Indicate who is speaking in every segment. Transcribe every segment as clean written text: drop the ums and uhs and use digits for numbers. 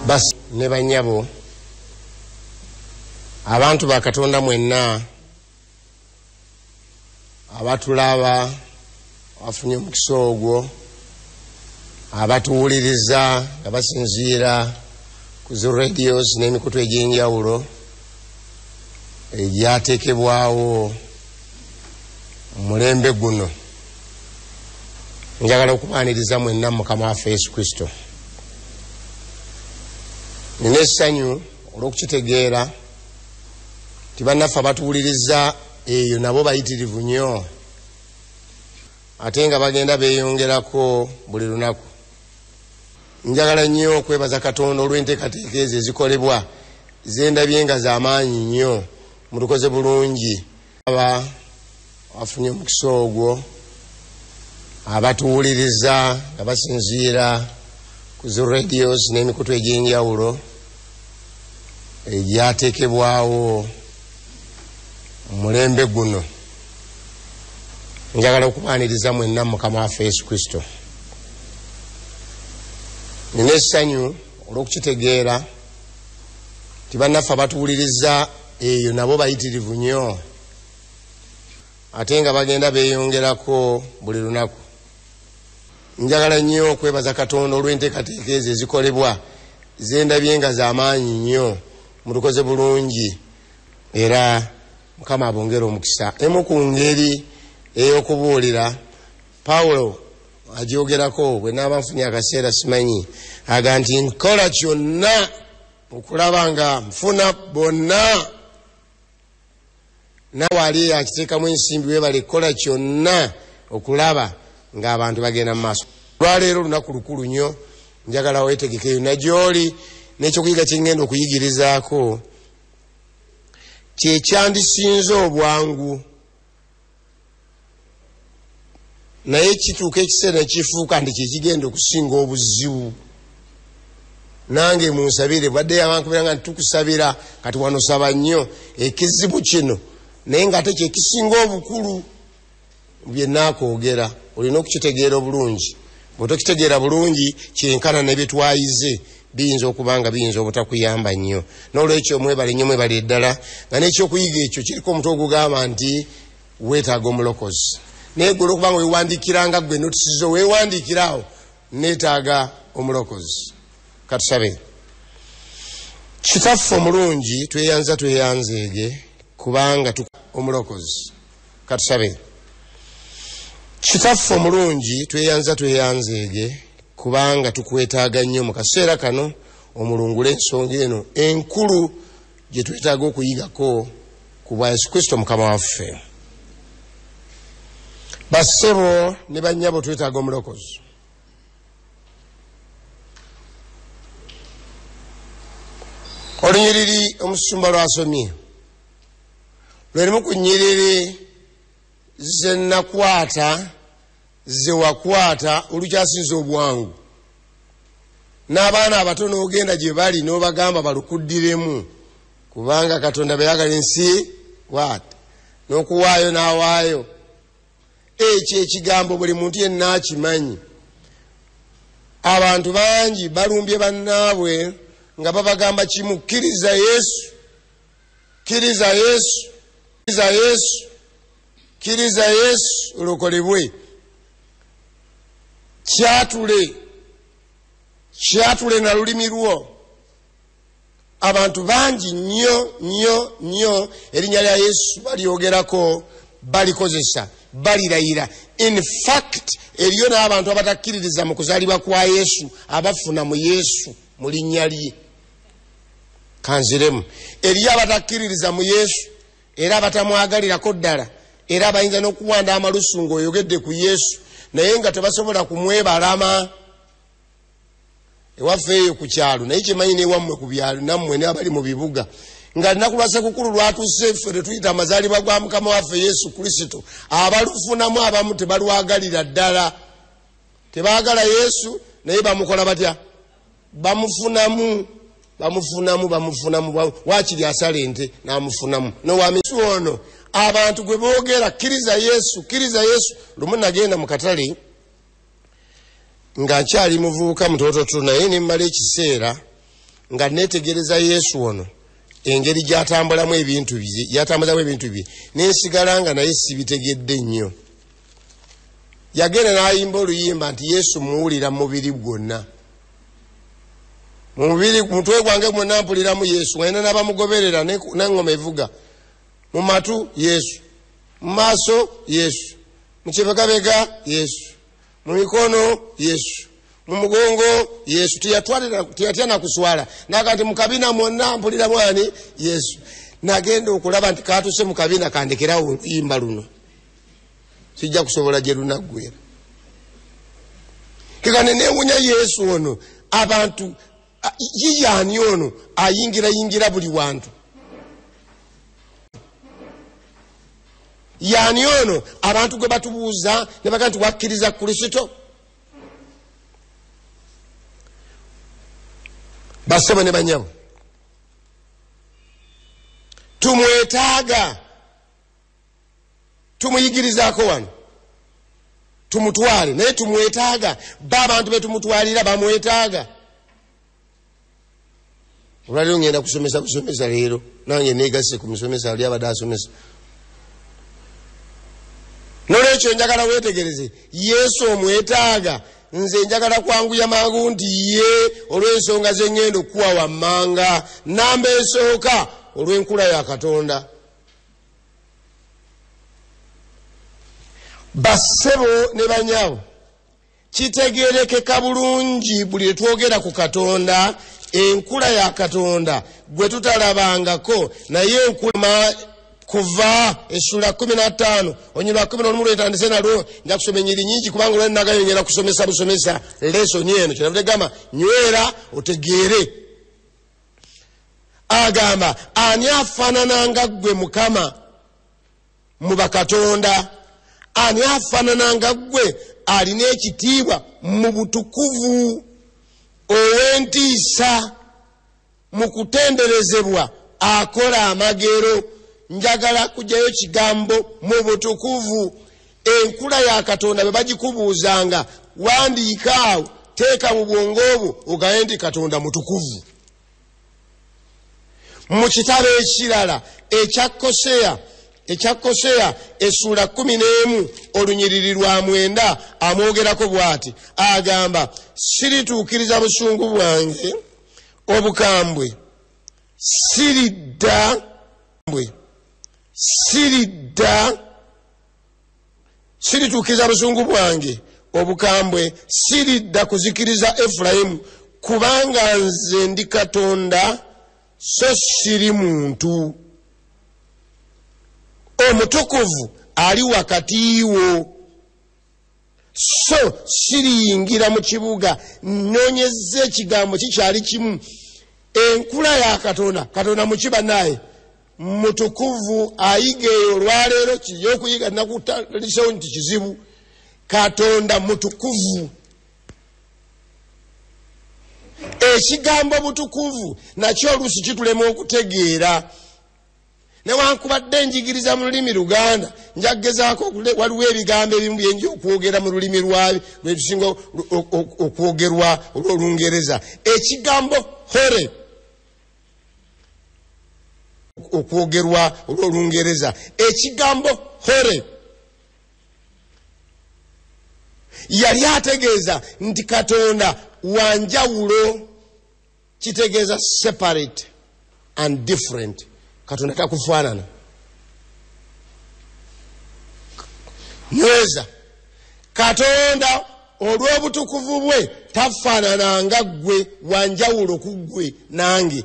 Speaker 1: Basi ne banyabo abantu ba Katonda mwenna abatulaba afunye omukisa ogwo abatuwuliriza nga basinziira ku zi radios n'emikutu egy'enjawulo egyateekebwawo mulembe guno, njagala okubaaniriza mwenna Mukama waffe Yesu Kristo. Nina essanyu olw'okukitegeera nti bannaffe abatuwuliriza eyo nabo bayitirivu nnyo ate nga bagenda beeyongerako buli lunaku. Njagala nnyo okwebaza Katonda olw'enteekateeka ezo ezikolebwa zendabye nga z'amaanyi nnyo, mutukoze bulungi. Afunye omukisa ogwo abatuwuliriza nga basinziira ku zi radios n'emikutu egy'enjawulo egyateekebwawo mulembe guno, njagala okubaaniriza mwenna Mukama waffe Yesu Kristo. Nina essanyu olw'okukitegeera nti bannaffe abatuwuliriza eyo nabo bayitirivu nnyo ate nga bagenda beeyongerako buli lunaku. Njagala nnyo okwebaza Katonda olw'enteekateeka ezo ezikolebwa zendabye nga z'amaanyi nnyo, mutukoze bulungi era Mukama abongere omukisa. Emu ku ngeri ey'okubuulira Pawulo agyogerako bwe naaba nfunye akaseera simanyi, aga nti nkola kyonna okulaba nga nfuna bonna. Naawe ali akiteekamu ensimbi weebale kola kyonna okulaba ng'abantu bagenda mu maaso. Lwaleero lunaku lukulu nnyo, njagala weetegekeyo na gy'oli n'ekyokuyiga kye ngenda okuyigirizaako kye kyandisinze obwangu, naye kituuka ekiseera kifuuka nti kye kigenda okusinga obuzibu. Nange munsabire, badde abankubira nga tukusabira kati wano saba nnyo ekizibu kino, naye ng'ate kye kisinga obukulu bye naakoogera. Olina okukitegeera bulungi. Bw'otokitegeera bulungi kyenkana ne bye twayize biyinza okuba nga biyinza obutakuyamba nnyo. N'olwekyo mwebale nnyo, mwebale ddala nga n'ekyokuyiga ekyo kiriko omutwe ogugamba nti weetaaga omulokozi. Naye gwe olw'okuba nga weewandiikiranga ggwe notisizo weewandiikiraawo neetaaga omulokozi. Katusabe. Kitaffe omulungi tweyanzeege kubanga omulokozi. Katusabe. Kitaffe omulungi tweyanzeege kubanga tukwetaaga nnyo mu kaseera kano omulungule ensonga eno enkulu gye twetaaga okuyigako ku bwa Yesu Kristo Mukama waffe. Bassebo ne bannyabo twetaaga omulokozi. Olunyiriri omusumba lwasomye lwerimu ku nnyiriri ze nakwata ze wakwata olukyasinza obwangu. N'abaana abato n'ogenda gye bali n'obagamba balukuddiremu kubanga Katonda beyagala ensi n'okuwaayo n'awaayo. Ekyo ekigambo buli muntu yenna akimanyi. Abantu bangi balumbye bannaabwe nga babagamba kimu: kkiriza Yesu, kkiriza Yesu, kkiriza Yesu, kkiriza Yesu olokolebwe. Kyatule na lulimi lwo. Abantu bangi nnyo erinnya lya Yesu balyogerako, balikozesa, balirayira. In fact, eriyo n'abantu abatakkiririza mu kuzaalibwa kwa Yesu abafuna mu Yesu mu linnya lye. Kanziremu. Eriyo abatakkiririza mu Yesu era abatamwagalirako ddala era abayinza n'okuwanda amalusu ng'oyogedde ku Yesu naye nga tebasobola kumwebalama. Ewaffe eyo ku kyalo, naye kyemanyi n'ewammwe ku byalo nammwe n'abali mu bibuga, nga lunaku lwa Ssekukkulu lwatuuse ffe tetuyita amazaalibwa gwa Mukama waffe Yesu Kristo, abalufunamu abamu tebalwagalira ddala. Tebaagala Yesu naye bamukola batya? Bamufunamu. Waakiri asala ente n'amufunamu. Nowamisu ono abantu gwe boogera kkiriza Yesu, kkiriza Yesu. Lumu nagenda mu katale nga nkyali muvubuka mutototo naye ne mmala ekiseera nga netegereza Yesu ono engeri gyatambulamu ebintu bye nensigala nga naye sibitegedde nnyo. Yagenda n'ayimba oluyimba nti Yesu muwulira mubiri gwonna. Mubiri mutwe gwange mwonna mpuliramu Yesu. Ngayina n'abamugoberera n'engoma evuga. Mu matu Yesu, mu maaso Yesu, mu kibegabega Yesu, mu mikono Yesu, mu mugongo Yesu. Tiyatya na kuswala naga nti mu kabina mwonna mpuliramu ani Yesu. Nagenda okulaba nti katuse mu kabina kandekerawo oluyimba luno. Sijja kusobola gye lunaggwera. Kekane newunya Yesu ono abantu yiyani ono ayingira buli wantu. Yani ono abantu gwe batubuuza ne baga nti wakkiriza Kristo. Basebo ne banyabo tumwetaaga, tumuyigirizaako wano, tumutwale naye tumwetaaga. Abantu betumutwalira bamwetaaga. Olwaliro ngenda kusomesa leero nange negase ku musomesa ali abadde asomesa. Nolwekyo njagala wetegereze Yesu omwetaaga. Nze njagala kwanguya mangu nti ye olw'ensonga z'engendo okuwa wammanga. Namba esooka olw'enkula ya Katonda. Bassebo ne banyawo kitegeerekeka bulungi buli twogera ku Katonda, enkula ya Katonda gwe tutalabangako naye enkula kuva essula 15 onyirwa 11 etandise nalwo nja kusoma ennyiri nyingi kubanga olwo nagayongera kusomesa busomesa lesoni eno kyonavudde gamba nywera otegeere. Agamba ani afaanana nga ggwe Mukama mu bakatonda? Ani afaanana nga ggwe alina ekitiibwa mu butukuvu ow'entiisa mu kutenderezebwa akola amagero? Njagala kujjayo kigambo mu butukuvu. Enkula ya Katonda bwe bagikubuuzanga wandiika awo, teeka mu bwongo obwo ogaye nti Katonda mutukuvu. Mu kitabo ekirala ekya Koseya essula 11 olunyiriri lwa 9 amwogerako bw'ati. Agamba sirituukiriza busungu bwange obukambwe, sirituukiriza busungu bwange obukambwe, siridda kuzikiriza Efulayimu, kubanga nze ndi Katonda so siri muntu. Omutukuvu ali wakati wo, so siriyingira mu kibuga. Nnoonyezza ekigambo kikyali kimu. Enkula ya Katonda mukiba naye mutukuvu. Ayiga eyo olwaleero kijja okuyiga nakutalisewo nti kizibu. Katonda mutukuvu. Ekigambo butukuvu nakyo oluusi kitulema okutegeera. Newankubadde njigiriza mu lulimi Luganda, njagezaako waliwo ebigambo ebimu byenja okwogera mu lulimi lwetusinga okwogerwa olw'Olungereza. Ekigambo hore okwogerwa olw'Olungereza. Ekigambo hore yali ategeeza nti Katonda wanjawulo, kitegeeza separate and different. Katonda takufaanana. Nyweza Katonda olw'obutukuvu bwe tafaanana nga ggwe, wanjawulo ku ggwe nange.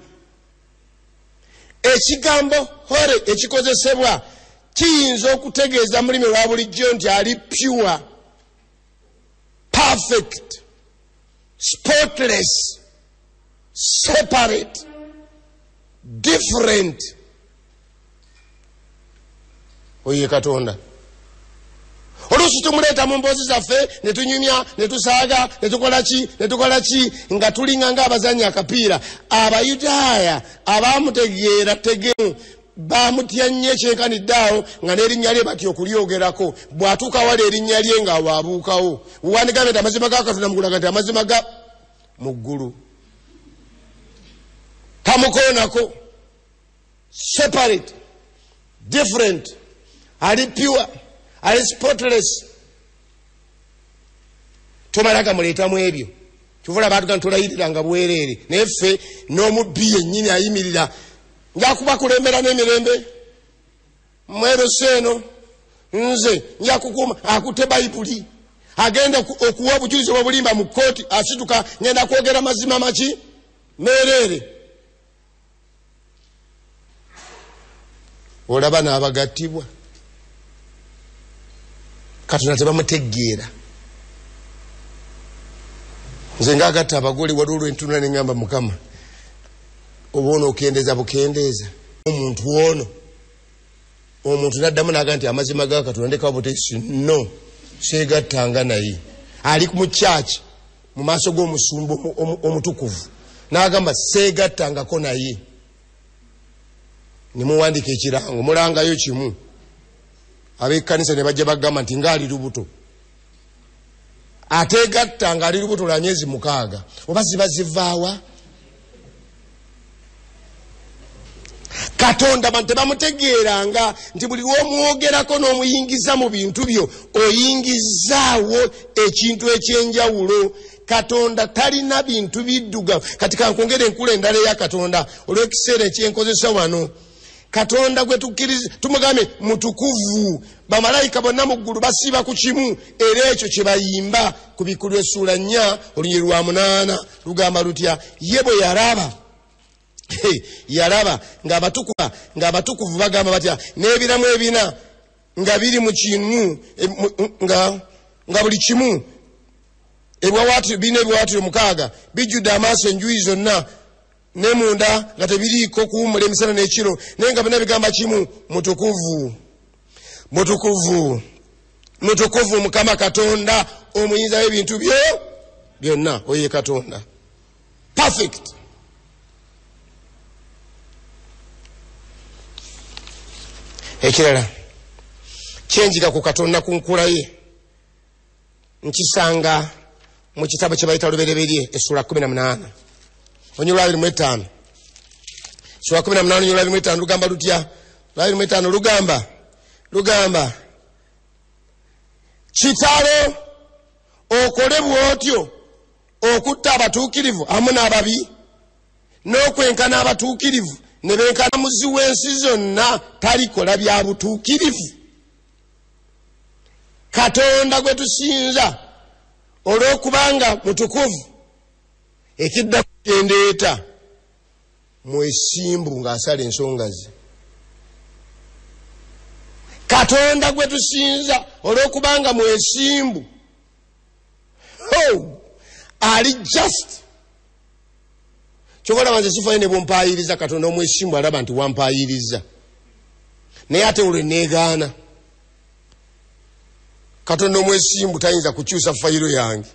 Speaker 1: Ekigambo hore ekikozesebwa kiyinza okutegeeza mulimi lwa bulijjo nti ali pure, perfect, spotless, separate, different. Oye Katonda. Oluusi tumuleeta mu mboozi zaffe ne tunyumya ne tusaaga ne tukola ki nga tulinga ng'abazannya akapiira. Abayudaaya abaamutegeera tegemu baamutya nnyo ekyenkanidde awo nga n'erinnya lye batya okulyogerako. Bw'atuuka wali erinnya lye nga waabuukawo. Wandigambe nti amazima ga Katonda mugulaga nti amazima ga mu ggulu. bamukoonako separate different ali pure ali spotless tomalaga muleetamu ebyo kivula abantu kantulayirira bwerere naye ffe n'omubbi yennyini ayimirira njakuba kulembera n'emirembe mweroseeno nze njakukuuma akutte bayibuli agenda okuwa obujulizi bw'obulimba mu kkooti asituka ngenda kwogera mazima maki meerere olaba n'abagattibwa Katonda tebamutegeera nze ngagatta abagole waliwo lwentuna neŋŋamba Mukama oba ono okendeeza bukendeeza omuntu n'addamu n'aga nti amazima ga Katonda ndekawo butesi no seegattanga naye ali mu kyaki mu maaso g'omusumba omutukuvu n'agamba seegattangako naye nimuwandika ekirango mulangayo kimu ab'ekkanisa ne bajja bagamba nti ngaali lubuto ateegattanga ali lubuto lwa myezi 6 oba ziba zivaawa Katonda abantu tebamutegeeranga nti buli lw'omwogerako n'omuyingiza mu bintu byo oyingizaawo ekintu ekyenjawulo. Katonda talina bintu biddugavu. Kati kankongere enkula endala eya Katonda olw'ekiseera ekyenkozesa wano. Katonda gwe tukkiriza tumugambe mutukuvu. Bamalayika bonna mu ggulu basiba ku kimu era ekyo kye bayimba ku Bikulu essuula 4 olunyiri lwa 8 lugamba lutya ye bwe yalaba yalaba ng'abatukuvu bagamba batya n'ebiramu ebina nga biri mu kimu nga buli kimu ebiwawaatiro birina ebiwawaatiro 6 bijjudde amaaso enjuuyi zonna ne munda nga tebiriiko kuwummula emisana n'ekiro naye nga bina bigamba kimu mutukuvu mutukuvu mutukuvu Mukama Katonda omuyinza w'ebintu byonna oye Katonda perfect. Ekirala kyenjiga ku Katonda ku nkula ye nkisanga mu kitabo kye bayita Olubereberye essula 18 onyolwa 25 essula 18 onyolwa 25 lugamba lutya 25 lugamba kitalo okole bwotyo okutta abatuukirivu amu n'ababi n'okwenkana abatuukirivu ne benkana muzi w'ensi zonna talikola bya butuukirivu. Katonda gwe tusinza olw'okubanga mutukuvu ekidda kyendeeta mwesimbu ng'asala ensonga ze. Katonda gwe tusinza olw'okubanga mwesimbu ali just kyobola wanze sifayo ne bwompaayiriza Katonda omwesimbu alaba nti wampaayiriza naye ate olwe neegaana. Katonda omwesimbu tayinza kukyusa fayiro yange.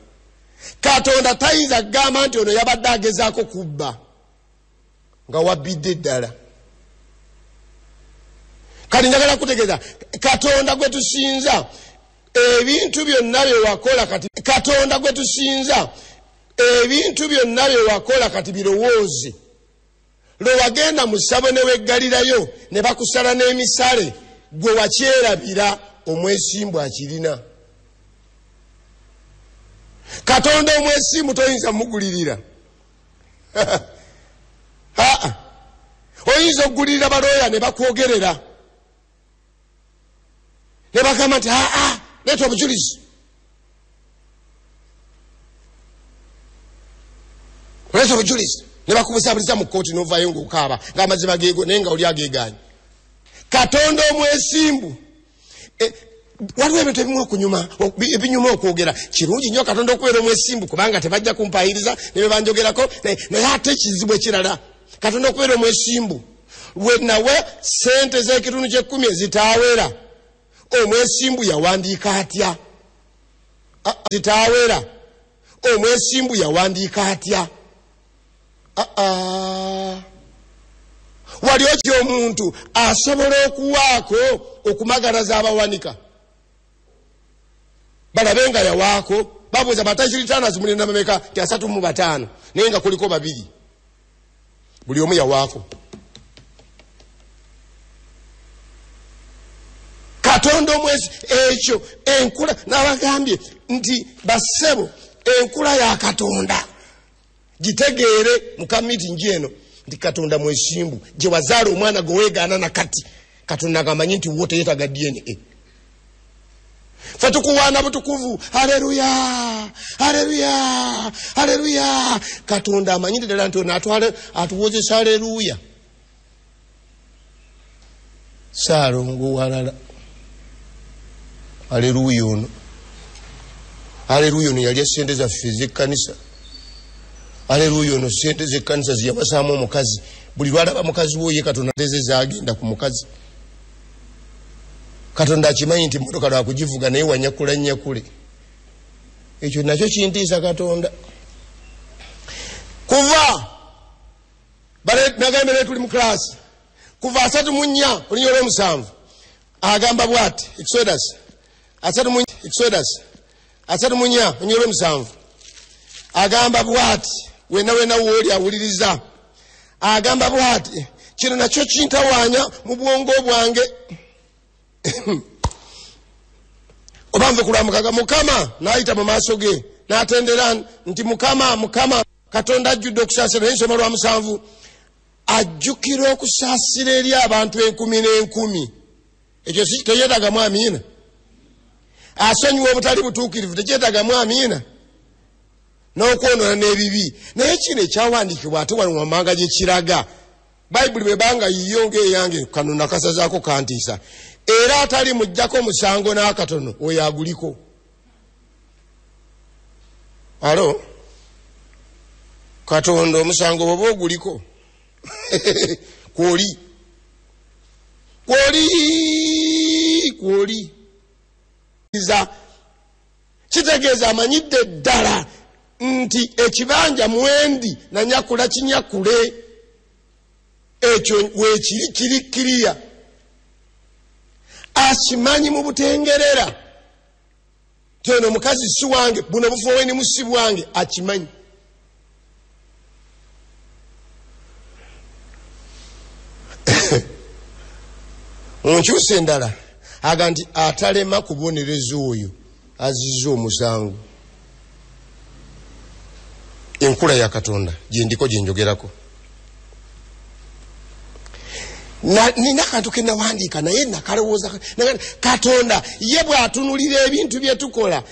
Speaker 1: Katonda tayinza kugamba nti ono yabadde agezaako kubba nga wabbidde ddala. Kati njagala kutegeeza Katonda gwe tusinza ebintu byonna bye wakola kati Katonda gwe tusinza ebintu byonna bye wakola kati birowooze. Lwe wagenda mu ssabo ne weggalirayo ne bakusala n'emisale gwe wakyerabira omwesimbu akirina. Katonda omwesimbu toyinza mugulirira. Oyinza okugulirira balooya ne bakwogerera ne bagamba nti leeta obujulizi. Leeta obujulizi ne bakubusaabiriza mu kkooti n'ovaayo ng'okaaba ng'amazima geego naye nga oli ageegaanye. Katonda omwesimbu waliwo ebintu ebinyuma okwogera. Kirungi nnyo Katonda okubeera omwesimbu kubanga tebajja kumpaayiriza ne be banjogerako naye ate ekizibu ekirala Katonda okubeera omwesimbu lwe nawe ssente z'ekitundu kye10 ezitaawera omwesimbu yawandiika atya? Zitaawera omwesimbu yawandiika atya? Waliwo ky'omuntu asobola okuwaako okumaganaza abawanika balabe nga yawaako babuuza batayisiri 5 zimulina mameka ti 3 mu 5 naye nga kuliko 2 buli omu yawaako. Katonda omwezi ekyo enkula n'abagambye nti bassebo enkula ya Katonda gitegeere mu kamitingi eno nti Katonda mwesimbu gye wazaala omwana gwe weegaana nakati Katonda agamanyi nti wo teyeetaga DNA. Ffe tukuwaana butukuvu haleluya haleluya haleluya. Katonda amanyi ddala nti ono atuwozesa haleluya. Saalongo walala haleluya ono. Haleluya ono yali sente zaffe z'ekkanisa. Haleluya ono sente z'ekkanisa ziyabasaamu omukazi. Buli lwalaba mukazi wo ye Katonda teze zagenda ku mukazi. Katonda akimanyi nti mmotoka lwakugivuga naye wanyakula nyakule. Ekyo nakyo kintiisa Katonda. Kuva nagambe tuli mu klasi. Kuva 3:4 olunya olw'omusanvu agamba bw'ati Exodus 3:4 olunya olw'omusanvu agamba bw'ati wena wooli awuliriza agamba bw'ati kino nakyo kintawaanya mu bwongo bwange. Obanve kulamukaga Mukama n'ayita mu maaso ge n'atendera nti Mukama Katonda ajjudde okusaasira. Ensoma lwa 7 ajjukira okusaasira eri abantu 10,000. Ekyo teyeetagamu amiina. Asonyiwa obutali butuukirivu tekyetagamu amiina. N'okwonoona n'ebibi. Naye kino ekyawandiikibwa ate wano wammanga gye kiraga Bayibuli bwebanga yiyo ng'eyange kano nakasazaako kantiisa. Era atali mujjako musango n'akatono oyo aguliko. Alo Katonda omusango bwoba oguliko kwoli kitegeeza amanyidde ddala nti ekibanja mwendi na nyakula kinyakule. Ekyo weekiri kirikiriya. Akimanyi mu butengerera teno mukazi si wange buno bufoweni musi bwange akimanyi. Onkyuse endala aga nti atalema kubonereza oyo azizza omusango. Enkula ya Katonda gyendiko gyenjogerako. Nina kantu ke nawandiika naye nakalowooza Katonda ye bw'atunulira ebintu bye tukola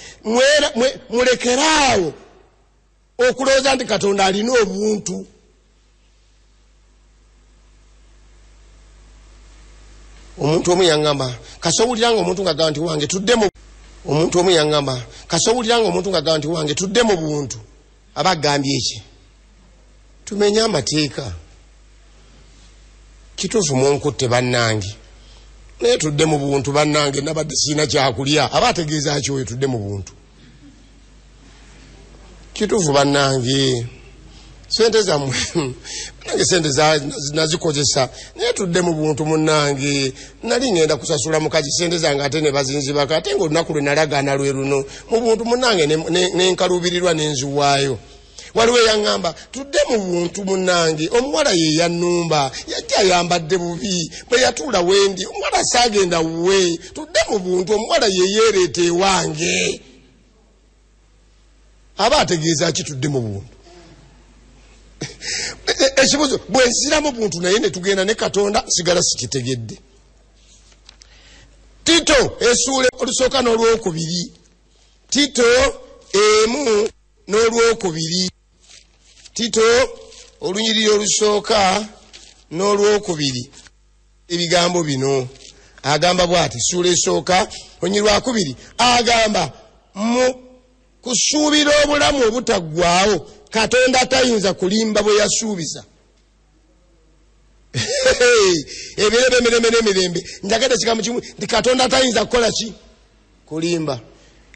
Speaker 1: mulekeraawo okulowooza nti Katonda alina obuntu. Omuntu omu yangamba kasowuliranga omuntu ng'agamba nti wange tudde mu omuntu omu yangamba kasowuliranga omuntu ng'agamba nti wange tudde mu buntu aba agambye eki tumenye amateeka. Kituufu munkutte bannange naye tudde mu buntu bannange nabadde siina kyakulya aba ategeeza ki oyo tudde mu buntu. Kituufu bannange sente zammwe nange sente nazikozesa naye tudde mu buntu munnange nali ngenda kusasula mukazi sente zange ate ne bazinzibako ate ng'olunaku lwe nalagaana lwe luno mu buntu munnange nenkaluubirirwa nenziwaayo. Waliwo eyangamba tudde mu buntu munnange omuwala ye yannumba yajja ayambadde bubi bwe yatuula wendi omuwala saagenda wuwe tudde mu buntu omuwala ye yeereeta ewange. Aba ategeeza ki tudde mu buntu? Ekibuzo bwe nsira mu buntu naye ne tugenda ne Katonda sigala sikitegedde. Tito essuula olusooka n'olwokubiri. Tito 1 n'olwokubiri. Tito olunyiriri olusooka n'olwokubiri. Ebigambo bino agamba bw'ati ssuula esooka olunyiriri lwa 2 agamba mu kusuubira obulamu obutaggwaawo Katonda tayinza kulimba bwe yasuubiza. Emirembe njagala kigambo kimu nti Katonda tayinza kukola ki? Kulimba.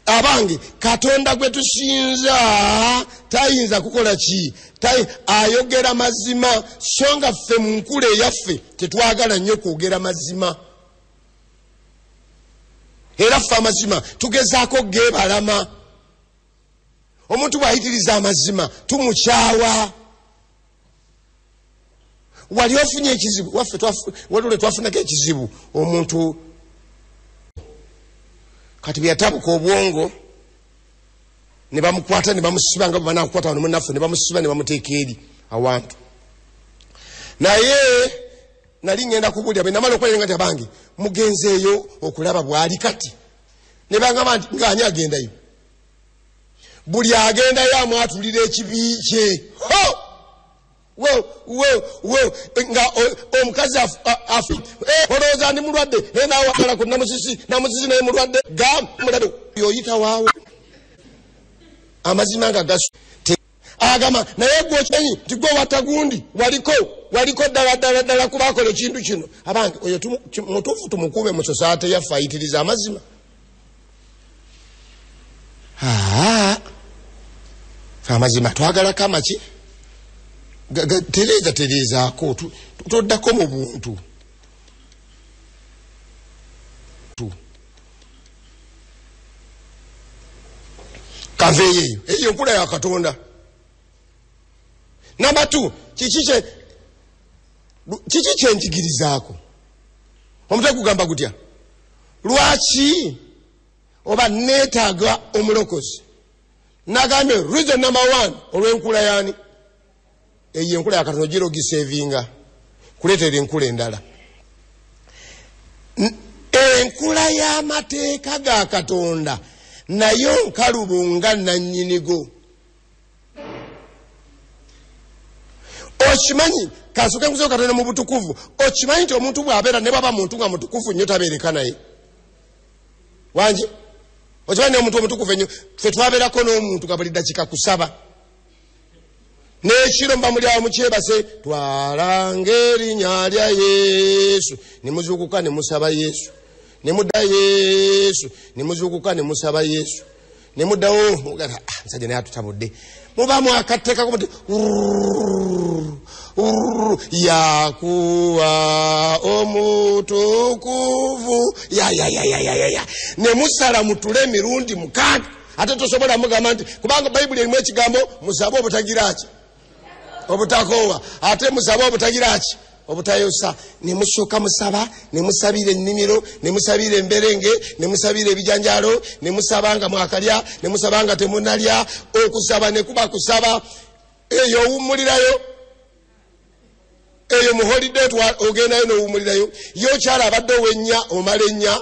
Speaker 1: Abange Katonda gwe tusinza tayinza kukola ki? Ayogera mazima so nga ffe mu nkula eyaffe tetwagala nnyo kwogera mazima. Era ffe amazima tugezaako geebalama. Omuntu bw'ayitiriza amazima tumukyawa. wali ofunye ekizibu waffe twafunako ekizibu omuntu kati byatabuka obwongo ne bamukwata ne bamusiba nga banakukwata wano munaffe ne bamusiba ne bamuteeka eri awantu naye nali ngenda kubulya bwe namala okweringa nti abange mugenzeeyo okulaba bwali kati ne bangamba nti ng'ani agendayo buli agendayo amwatulira ekibi kye nga omukazi olowooza ndi mulwadde nawagala ku namusisi naye mulwadde gamulabe yoyita waawo amazima nga gasu agamba naye gwokimanyi nti gwe watta gundi waliko ddala kubakola ekintu kino abange oyo mutuufu tumukuube mu sosaate yaffe ayitiriza amazima amazima twagalako amaki tereezaako toddako mu buntu kaveeyo eyo nkula ya Katonda. Namba 2 kiki kyenjigirizaako omutwe kugamba gutya lwaki oba neetaaga omulokozi nagambye reason number 1 olw'enkula yani eyo enkula ya Katonda giro gisevinga kuleetera enkula endala enkula y'amateeka ga Katonda nayo nkalubunga nannyinigo okimanyi kasuke nkuzo Katonda mu butukuvu okimanyi nti omuntu bw'abeera ne baba muntu nga mutukuvu nnyo tabeereka naye wanje okimanyi omuntu omutukuvu ennyo ffe twabeerako n'omuntu nga buli dakika kusaba n'ekiro mba muli awo mukyebase twalanga erinnya lya Yesu ne muzuukuka ne musaba Yesu ne mudda Yesu ne muzuukuka ne musaba Yesu ne muddawo musajja naye atutabudde muba mwakatteekako muti yakuwa omutukuvu ne musala mutule emirundi 6 ate tosobola mugamba nti kubanga Bayibuli erimu ekigambo musabe obutagiraki obutakoowa ate musabe obutagiraki obutayosa ne musooka musaba ne musabira ennimiro ne musabira emberenge ne musabira ebijanjalo ne musabanga mwakalya ne musabanga temunalya okusaba ne kuba kusaba eyo owummulirayo eyo mu holiday ogendayo n'owummulirayo yo kyala abadde ow'ennya omala ennya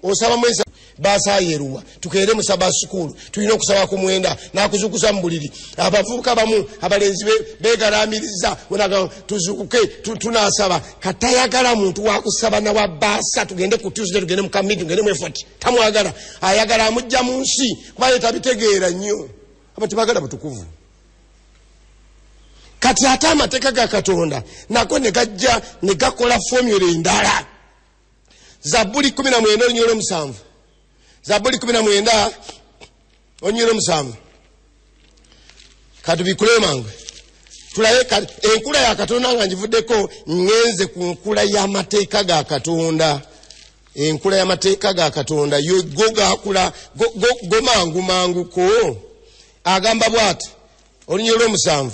Speaker 1: osaba mwesa basayeruwa tukeere musaba sukulu tulina okusaba ku 9 nakuzukusa mu buliri abavubuka bamu abalenzi begalamiriza onaga tuzukuke tunasaba katayagala muntu wakusaba na wabasa tugende ku Tuesday tugende mu kamidi tugende mu effort tamwagala ayagala amujja mu nsi kuba tabitegeera nnyo abati bagala batukuvu kati ate amateeka ga Katonda nako ne gajja ne gakola formula endala Zaburi 19:7 Zaburi 19:7 katubikule mangwe tulaye enkula ya Katonda nga njivuddeko ngenze ku nkula y'amateeka ga Katonda enkula y'amateeka ga Katonda yo gogakula mangu ko agamba bwati olunyiro 7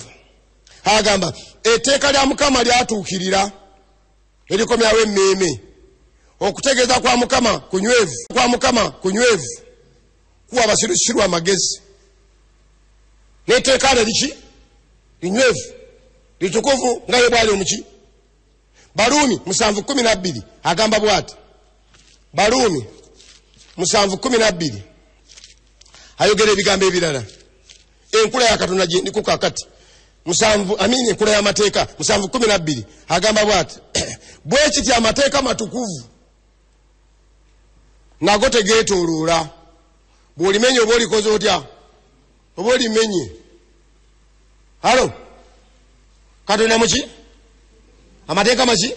Speaker 1: agamba etteeka lya Mukama lyatuukirira erikomyawo emmeeme okutegeeza kwa Mukama kunywevu kuwa abasirusiru amagezi n'etteeka liki linywevu litukuvu nga ye bwali omuki Baluumi 7:12 agamba bwati Baluumi 7:12 ayogera ebigambo ebirala enkula ya Katonda gye ndiko kakati enkula y'amateeka 7:12 agamba bwati bwe kiti amateeka matukuvu nago tegeetooloola bw'olimenye oba olikoze otya oba olimenye halo Katonda muki amateeka maki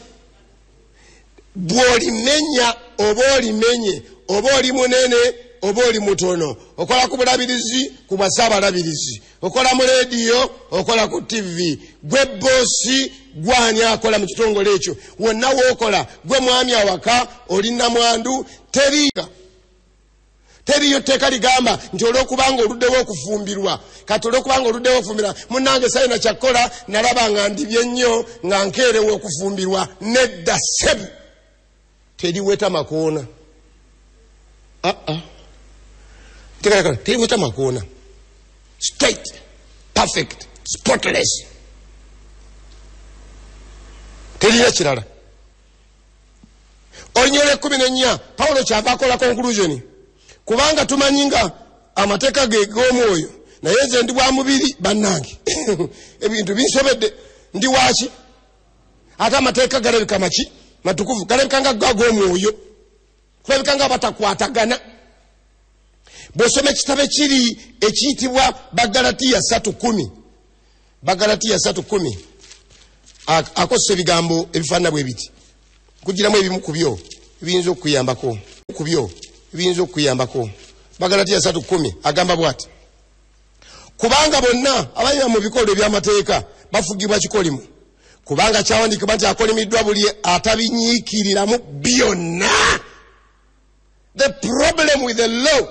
Speaker 1: bw'olimenya oba olimenye oba oli munene oba oli mutono okola ku bulabirizi ku bwasaabalabirizi okola mu leediyo okola ku TV gwe boosi gwani akola mu kitongole ekyo wonna wookola gwe mwami awaka oli namwandu teriyo tteeka ligamba nti olw'okubanga oluddewo okufumbirwa kati olw'okubanga oluddewo okufumbirwa munnange sayina kyakkola nalaba nga ndibye nnyo nga nkeerewo okufumbirwa nedda sebu teriweta makoona teriweta makoona straight perfect spotless terina kirala Olunyole 14 Paulo kyava akola conclusion kubanga tumanyi nga amateeka ge g'omwoyo naye nze ndi bwa mubiri bannange ebintu binsobedde ndi waki ate amateeka galabika maki matukuvu galabika nga g'omwoyo kulabika nga batakwatagana bw'osoma ekitabo ekiri ekiyitibwa Bagalatiya 3:10 Bagalatiya 3:10 akozesa ebigambo ebifaanana bwe biti kugiramu ebimu ku byo ebiyinza okuyambako Bagalatiya 3:10 agamba bw'ati kubanga bonna abayima mu bikolwa eby'amateeka bafugibwa kikolimu kubanga kyawandiikibwa nti akolimiddwa buli atabinyiikiriramu byonna. The problem with the law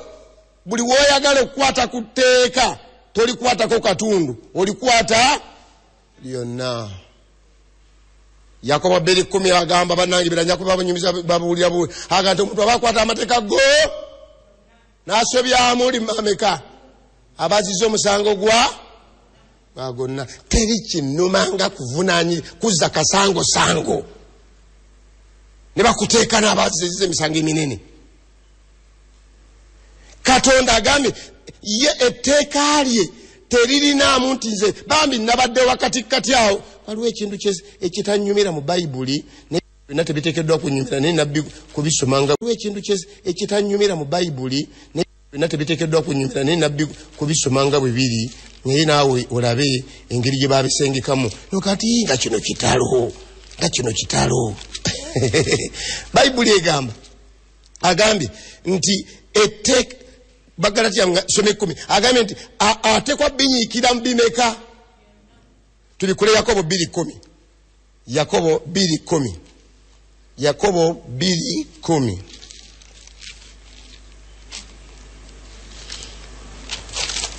Speaker 1: buli woyagala okukwata ku tteeka tolikwatako katundu olikwata lyonna. Yakobo 2:10 agamba bannange biranya kuba banyumiza babulira buli agamba omuntu abakwata amateeka go n'asobya amuli mameka abaziza omusango gonna teri kinnumanga kuvunaanyi kuzza kasango ne bakuteeka n'abaziza emisango eminene. Katonda agambye ye etteeka lye teririnaamu nti nze bambi nabadde wakati awo waliwo ekintu ekitanyumira mu Bayibuli byonna tebiteekeddwa kunyumira naye nabbi kubisomanga. Waliwo ekintu ekitanyumira mu Bayibuli byonna tebiteekeddwa kunyumira naye nabbi kubisomanga bwe biri naye naawe olabe engeri gye babisengekamu nokati nga kino kitalo Bayibuli agambye nti etteeka Bagalatiya some 10 agambye nti atekwa binyiikira mu bimeka tubikule Yakobo 2:10 Yakobo 2:10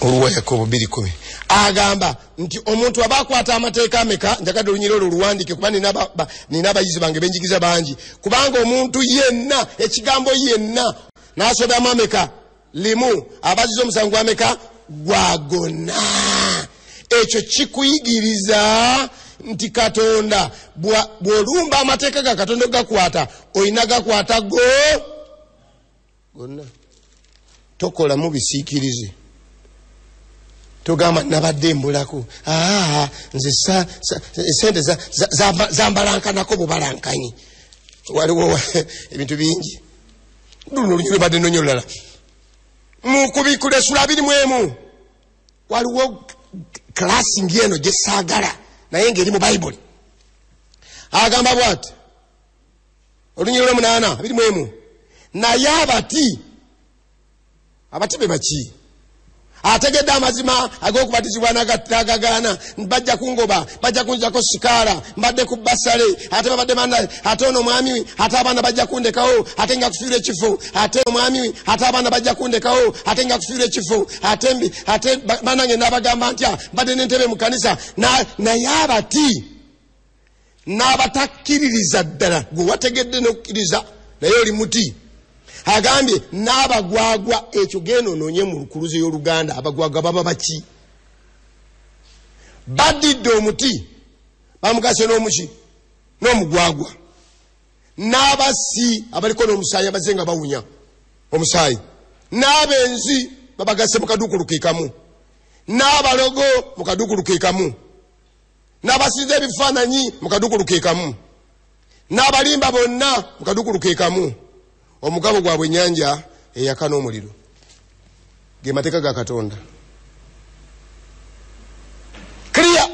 Speaker 1: oluwa Yakobo 2:10 agamba nti omuntu abakwata amateeka ameka njakadde olunyira olwo luwandike kuba nina abayizi bange benjigiza bangi kubanga omuntu yenna ekigambo yenna n'asobamu ameka limu abaziza omusango ameka gwagona. Ekyo kikuyigiriza nti Katonda bw'olumba amateeka ga Katonda gakwata oyina gakwata gonna. Tokola mu bisiikirize togamba nabadde mbulako nze sente zambalankanako bubalankanyi waliwo ebintu bingi luno olunyolo badde nonyolala mukubikula Essula 21 waliwo klasi ngeno gye saagala naye ngeri mu Bayibuli agamba bw'ati olunyolo 8 21 naye abati be baki ategedde amazima ag'okubatizibwa n'agagaana bajja kungoba bajja kunjako sikaala mbadde ku basale ate babadde manna ate ono mwami ate abaana bajja kundekawo ate nga kufiirwa ekifo ate omwami ate abaana bajja kundekawo ate nga kufiirwa ekifo ate banange n'abagamba ntya mbadde n'entebe mu kanisa naye abati n'abatakkiririza ddala gwe wategedde n'okkiriza naye oli muti. Agambye n'abagwagwa ekyo geno noonye mu lukuluzi y'Oluganda abagwagwa baba baki badidde omuti bamugase n'omugwagwa n'abasi abaliko n'omusaayi abazze nga bawunya omusaayi n'abenzi babagase mu kaduukulu ke kamu n'abalogo mu kaduukulu ke kamu n'abasiza ebifaananyi mu kaduukulu ke kamu n'abalimba bonna mu kaduukulu ke kamu. Omugabo gwabwe ennyanja eyaka n'omuliro ge mateeka ga Katonda. Clear.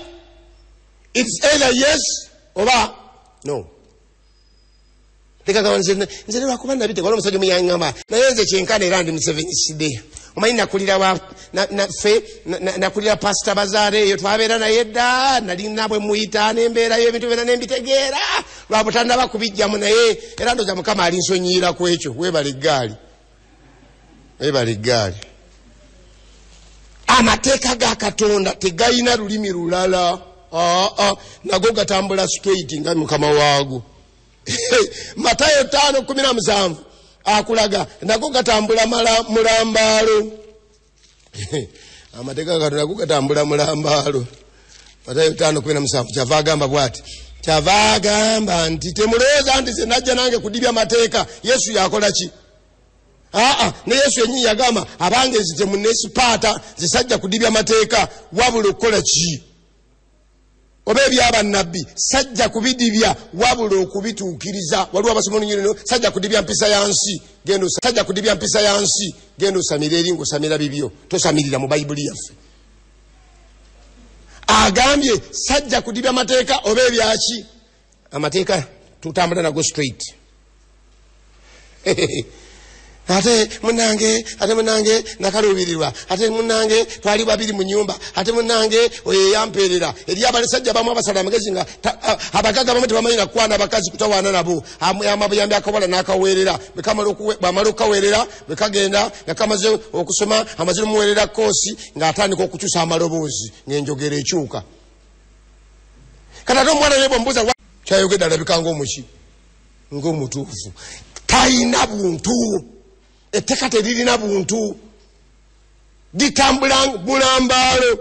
Speaker 1: It's either yes oba no. Nze lwakuba nabite waliwo omusajja omuyaŋŋamba naye nze kyenkana era ndi musevenyisidde omanyi nakulira pasita Bazaare eyo twabeera naye dda nali nabwe muyita nembeerayo ebintu byonna nembitegeera lwabutannaba kubijjamu naye era ndoza Mukama alinsonyiira ku ekyo weebala eggaali ebali gali amateeka ga Katonda tegayina lulimi lulala nago gatambula straight nga mukama waago Matayo 5:17 akulaga nago gatambula mulambalo amateeka ga Katonda nago gatambula mulambalo Matayo 5:17 kyava agamba bwati kyava agamba nti temulowooza nti ze najja nange kudibya mateeka Yesu yakola ki ne Yesu yenyi yagamba abange zite munesipata zisajja kudibya mateeka wabula okukola ki oba ebyaba nabbi sajja kubidibya wabula okubituukiriza waliwo abasoma olunyirino sajja kudibya mpisa yansi sajja kudibya mpisa yansi genda osamira eri ng'osamira bibyo tosamirira mu bayibuli yaffe agambye sajja kudibya mateeka oba ebyaki amateeka tutambula nago straight ate munange nakalubirirwa ate munange twali babiri mu nyumba ate munange oyeyamperera eri abasajja bamu abasala amagezi nga abagaga bamu tebamanyi kwana abakazi kutawaana nabo amabuyambi akawala n'akaweerera bamala okukaweerera bekagenda nga kamaze okusoma amaze omuweerera koosi ng'atandika okukyusa amaloboozi ng'enjogera ekyuka kati ate omwana ne bwombuuza kyayogedde alabika ng'omutuufu tayina buntu etteka teririna buntu litambula bulambalo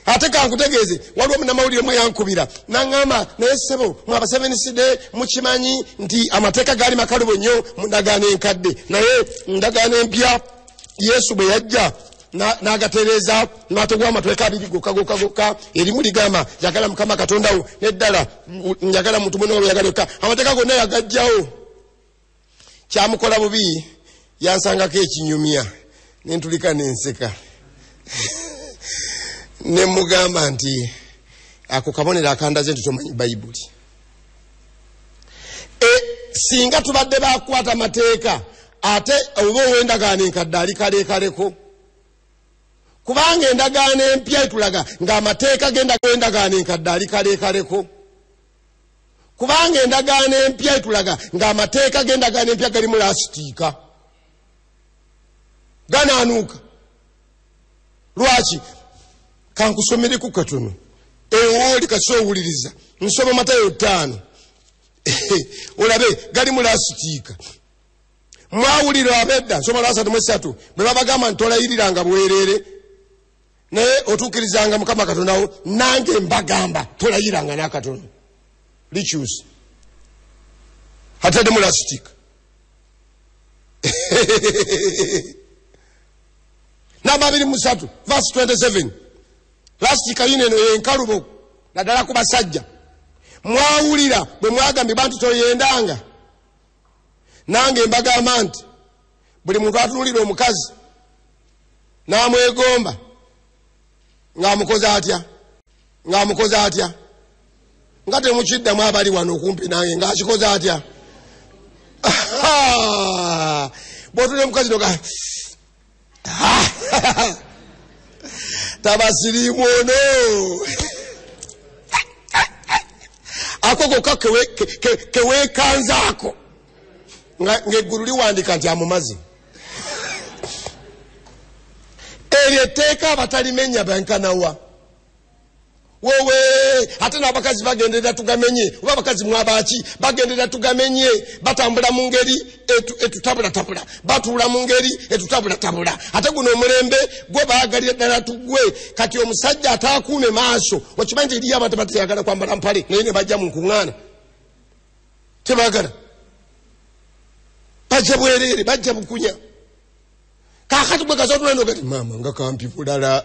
Speaker 1: ate kankutegeeze waliwo munnamawulire mwe yankubira n'aŋŋamba naye ssebo mwaba seveniside mukimanyi nti amateeka gaali makalubo nnyo mu ndagaano enkadde naye ndagaano empya Yesu bwe yajja n'agatereeza n'ategwa amateeka abiri gokka erimu ligamba njagala Mukama Katondawo n'eddala njagala muntu munno oyagala yokka amateeka gonna yagajjawo kyamukola bubi yansangako ekinyumya nentulika nenseka nemugamba nti ako kabonero akandaze nti tomanyi bayibuli singa tubadde bakwata mateeka ate oba ow'endagaano enkadde ali kalekaleko kubanga endagaano empya etulaga ng'amateeka g'endagaano enkadde ali kalekaleko kubanga endagaano empya etulaga ng'amateeka g'endagaano empya gali mu lasitiika ganaanuuka lwaki kankusomereku katono ewooli kasi owuliriza nsoma Matayo 5 olabe gali mu lasitiika mwawulira abedda nsoma 3:3 bwe babagamba nti tolayiriranga bwereere naye otuukirizanga Mukama Katondawo nange mbagamba tolayiranga n'akatono likyuse atadde mu lasitiika namba 23 verse 27 lasitiika yino eno yenkalubo naddala ku basajja mwawulira bwe mwagambibwa nti toyendanga nange mbagamba nti buli muntu atunuulira omukazi n'amwegomba ng'amukoze atya nga temukiddamu abali wano okumpi nange ng'akikoze atya bw'otule omukazi noga tabasirimu ono ako gokka keweekanzaako ng'eggulu liwandika nti amumazi eryo etteeka abatalimenya bankanawa wowe ate n'abakazi bagenderera tugamenye oba abakazi mwabaki bagenderera tugamenye batambula mu ngeri etutabulatabula batuula mu ngeri etutabulatabula ate guno omulembe gwe baagalira ddala tugwe kati omusajja ataakuume maaso okimanyi nti eriyo abantu batayagala kwambala mpale naye ne bajja mu nkuŋŋaana tebaagala bajja bwereere bajja bukunya kaakati bwe kazatulano gati maama nga kampi bulala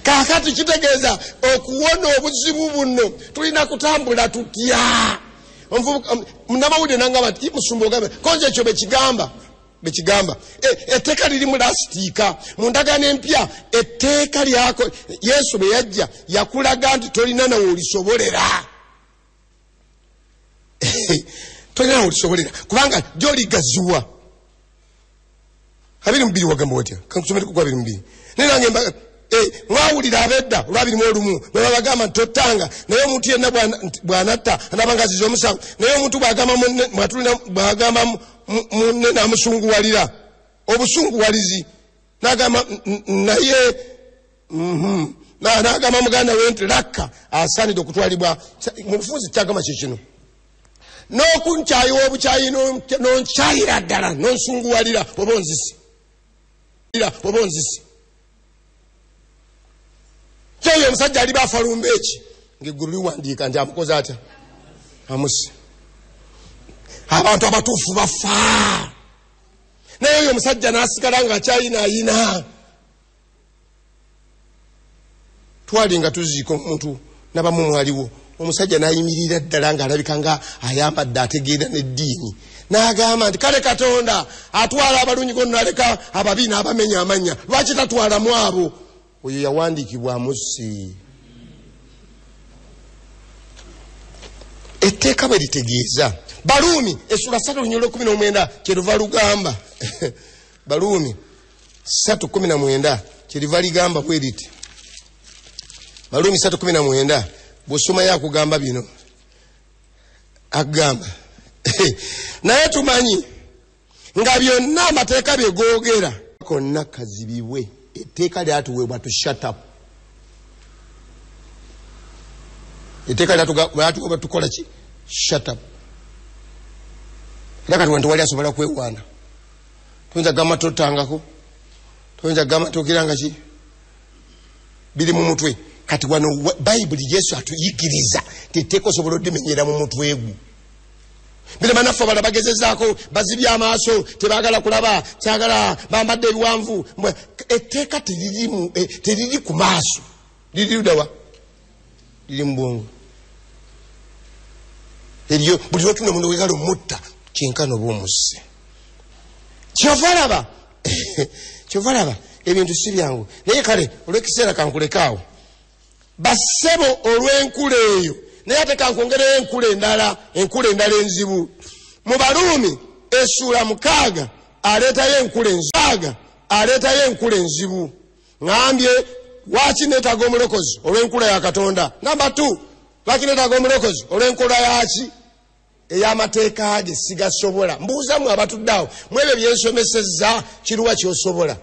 Speaker 1: kaakati kitegeeza okuwona obuzibu buno tulina kutambula tutya munnamawulire nangamba nti musumba ogambe konje ekyo bekigamba etteeka liri mu lasitiika mu ndagaano empya etteeka lyako Yesu bwe yajja yakulaga nti tolina nawe olisobolera tolina nawe olisobolera kubanga gy'oligaziwa 22 wagamba watya kankusomereko kwa 22 naye nange mwawulira abedda olwabirimu olumu bwe babagamba nti tottanga naye omuntu yenna bw'anatta anabanga aziza omusango naye omuntu bw'agamba munne n'amusunguwalira obusunguwalizi n'agamba naye n'agamba muganda we nti lakka asaanidde okutwalibwa mu bufunzi kyagamba kye kino n'okunkyayiwa obukyayi n'onkyayira ddala n'onsunguwalira oba onzisi kyeyo omusajja ali bafalumba eki ng'eggulu liwandiika nti amukoze atya amusi abantu abatuufu bafa naye oyo omusajja n'asigala nga akyayinaayina twali nga tuziika omuntu nabamu mwaliwo omusajja n'ayimirira ddala ng'alabika nga ayambadde ategeera n'eddiini n'agamba nti kale Katonda atwala abalungi go n'aleka ababi n'abamenya amanya lwaki tatwalamu abo oyo yawandiikibwa musi etteeka bwe litegeeza Baluumi essula 3:19 kyeruva lugamba Baluumi 3:19 kyeriva ligamba bwe liti Baluumi 3:19 bw'osoma yakugamba bino agamba naye tumanyi nga byonna amateeka bye googera konna kazibibwe etteeka lyatuweebwa tu shut up etteeka lyatuweebwa tukola ki shut up era kati wantu wali asobola kwewaana toyinza gamba tottangako toyinza gamba tokiranga ki biri mu mutwe kati wano bayibuli Yesu atuyigiriza tetteeka osobola oddimenyera mu mutwe gwo bile banaffe abala bagezezaako bazibya amaaso tebaagala kulaba kyagala bambadde ebiwanvu etteeka teriri ku maaso liri ludawa liri mu bwongo eryo buli lwotuna omuntu wegala omutta kyenkano bw'omusse kyova laba ebintu si byangu naye kale olw'ekiseera kankulekaawo bassebo olw'enkula eyo naye ate kankwongereyo enkula endala enzibu mu Baluumi essula 6 aleetayo enkula enzibu ngambye lwaki neetaaga omulokozi olw'enkula ya Katonda namba 2 lwaki neetaaga omulokozi olw'enkula yaki ey'amateeka ge sigasobola mbuuzamu abatuddeawo mu ebyo byensomesezza kiruwa kyosobola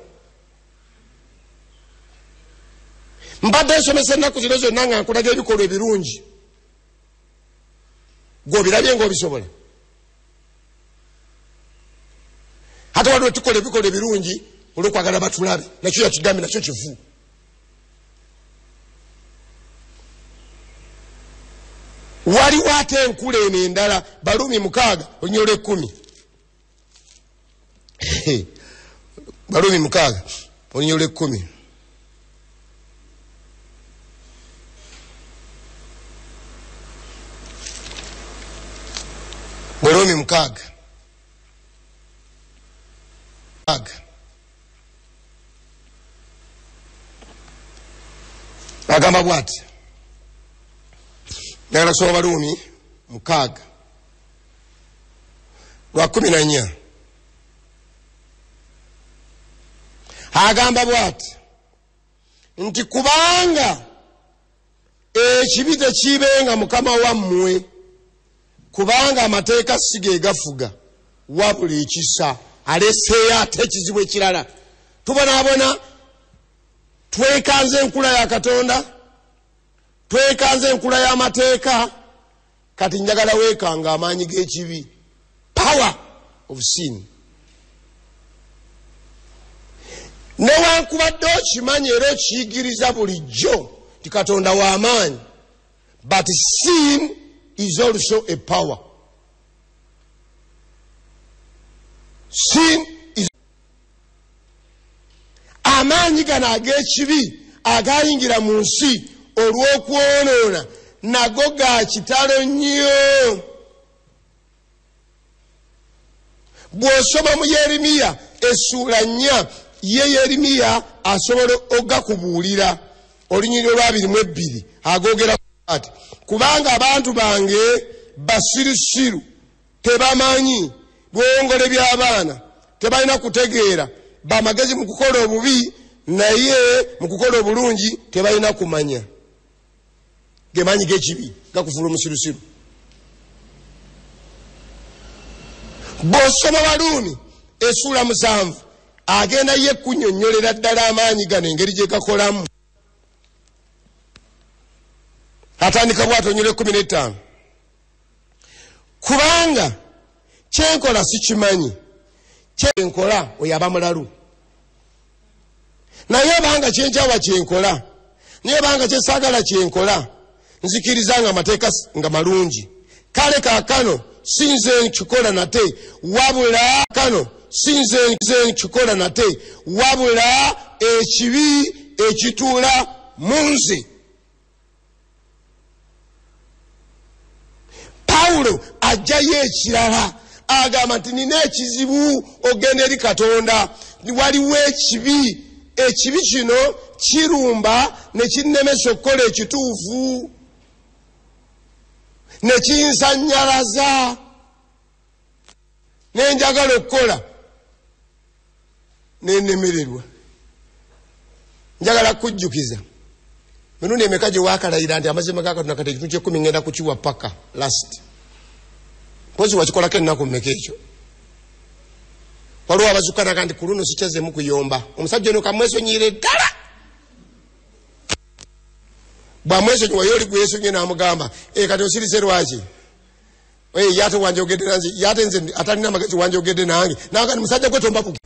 Speaker 1: mbadde nsomesa ennaku zino zonna nga nkulaga ebikolwa ebirungi gw'obirabye ng'obisobola ate waliwo tukola ebikolwa ebirungi olw'okwagala batulabe nakyo yatugambye nakyo kivu waliwo ate enkula eno endala Baluumi 6 olunyolo 10 Baluumi 6 olunyolo 10 Baluumi 6 agamba bw'ati njagala kusoma Baluumi 6 lwa 14 agamba bw'ati nti kubanga ekibi tekiibenga mukama wammwe kubanga amateeka si ge gafuga wabula ekisa aleseeyo ate ekizibu ekirala tubonaabona twekanze enkula ya Katonda twekanze enkula y'amateeka kati njagala weekanga amaanyi g'ekibi power of sin newankubadde okimanyi era okiyigiriza bulijjo ti Katonda w'amaanyi but sin is also a power. Sin is amaanyi gano ag'ekibi agayingira mu nsi olw'okwonoona nago ga kitalo nnyo. Bw'osoma mu Yeremiya essula 4 ye Yeremiya asobola ogakubuulira olunyiriro lwa 22 agogera ati kubanga abantu bange basirusiru tebamanyi bwongole by'abaana tebalina kutegeera bamagezi mu kukola obubi naye mu kukola obulungi tebalina kumanya gemanyi gekibi gakufuula omusirusiru. bw'osoma Baluumi essula 7 agenda ye kunnyonnyolera ddala amaanyi gano engeri gye gakolamu. Atandika bw'atyo Nnyole 15 kubanga kyenkola sikimanyi kyenkola oyo aba mulalu naye banga kyenkyawa kyenkola naye banga kyesaagala kyenkola nzikiriza nga amateeka nga malungi. Kale kaakano sinze nkikola nate wabula kano sinze nkikola nate wabula ekibi ekituula mu nze. Pawulo ajjayo ekirala agamba nti nina ekizibu ogenda eri Katonda waliwo ekibi kino kirumba ne kinnemesa okukola ekituufu ne kinsanyalaza nenjagala okukola nenemererwa. Njagala kujjukiza mirundi emeka gye wakalayira nti amazima ga Katonda kati ekintu kye 10 ngenda kukiwa paka last mpozi wakikolako ennaku mmeka ekyo. Waliwo abazukana kandi ku luno sikyazemu kuyomba omusajja ono kamwesonyiire ddala bwamwesonyiwa ye oli gwesonyiye n'amugamba kati osirise lwaki yate wanjogedde nange yate nze atalina amagezi wanjogedde nange nagandi musajja gwe tomba kugi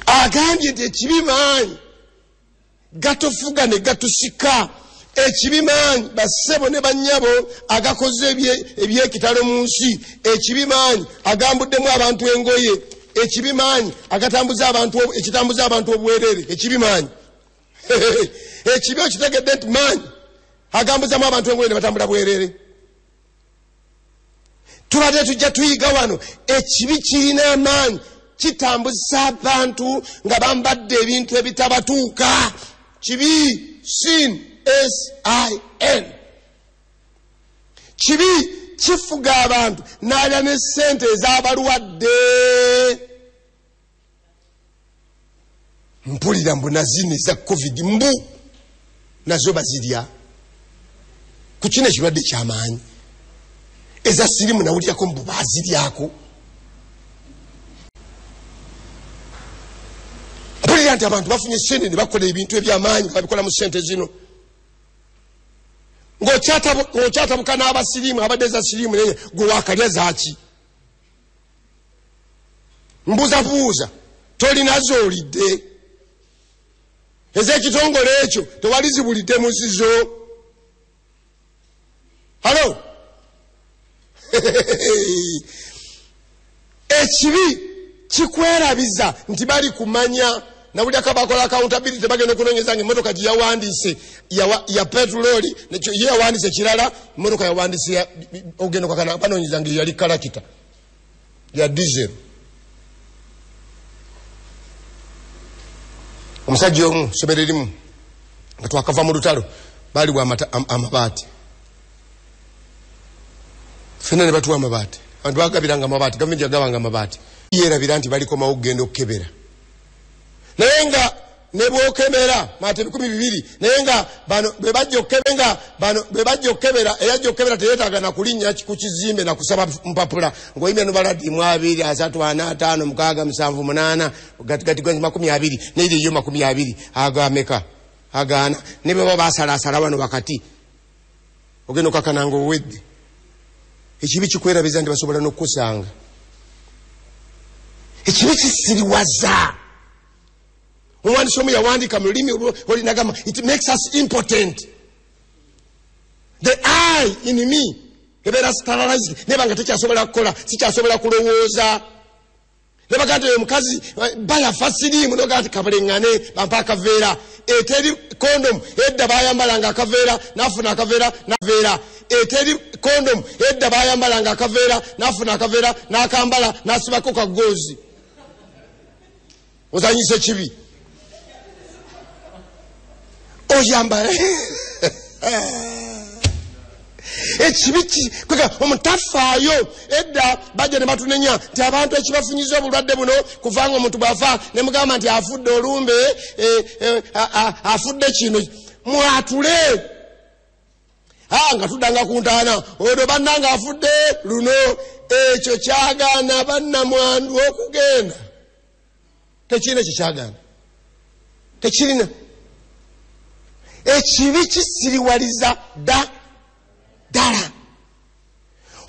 Speaker 1: agambye nti ekibi maanyi gatofuga ne gatusika. Ekibi maanyi bassebo ne bannyabo agakoze ebyekitalo mu nsi. Ekibi maanyi agambuddemu abantu engoye. Ekibi maanyi ekitambuza abantu obwerere. Ekibi maanyi ekibi okitegedde nti maanyi agambuzamu abantu engoye ne batambula bwerere. Tubadde tujja tuyiga wano ekibi kirina amaanyi kitambuza abantu nga bambadde ebintu ebitabatuuka. Kibi sin S-I-N. Kibi kifuga abantu n'alya ne ssente ez'abalwadde. Mpulira mbu nazini za COVID mbu nazo bazirya ku kino ekirwadde ky'amaanyi eza sirimu nawulyako mbu baziryako. Mpulira nti abantu bafunye ssente ne bakola ebintu eby'amaanyi babikola mu ssente zino. Ng'okyatabuka n'abasirimu abadde za sirimu naye gwe wakalya zaaki. Mbuzabuuza tolinazo olidde. Ez'ekitongole ekyo tewali zibulidde mu zizo. Halo ekibi kikwerabiza nti bali kumanya nawulyako bakola accountability tebagenda okunoonyeza nga emmotoka gye yawandiise ya petroli ye yawandiise kirala emmotoka yawandiise ogenda okakana banoonyeza nga yali kalakita ya diesel. Omusajja omu ssomero erimu nga twakava mu lutalo baaliwo amabaati ffenna ne batuwa amabaati abantu bagabiranga amabaati gavumenti yagabanga amabaati yeerabira nti balikomawo okugenda okukebera naye nga ne bwokebera maate 200 naye nga bano bwe bajja okukebera eyajja okukebera teyeetaaga na kulinnya ku kizimbe na kusaba mpapula ng'oyimya nobaladi 2 3 4 5 6 7 8 gatigati gwenzi 20 neeri eyo 20 agameka agaana ne bwe baasalaasala wano wakati ogenda okakananga owedde. Ekibi kikwerabiza nti basobola n'okukusanga. Ekibi kisiriwaza. Omuwandiisi omu yawandika mu lulimi olinagamba it makes us impotent. The I in me ebeera sterilized neba nga tekyasobola kukola sikyasobola kulowooza. Nebaga nti omukazi bayafa siriimu noga nti kabuleŋŋane bampa akaveera eteri kondom edda bayambalanga akaveera nafuna akaveera naveera eteri kondom edda bayambalanga akaveera nafuna akaveera nakambala nasibako kagozi ozanyise kibi oyambala Ekibiki kweka omutafaayo edda bajja ne batunenya nti abantu ekibafunyiza obulwadde buno kuvanga omuntu bwafa ne mugamba nti afudde olumbe afudde kino mwatule nga tuddanga ku ntaana olwo bannanga afudde luno ekyo kyagaana bannamwandu okugenda tekirina kyekyagaana tekirina ekibi kisiriwaliza ddala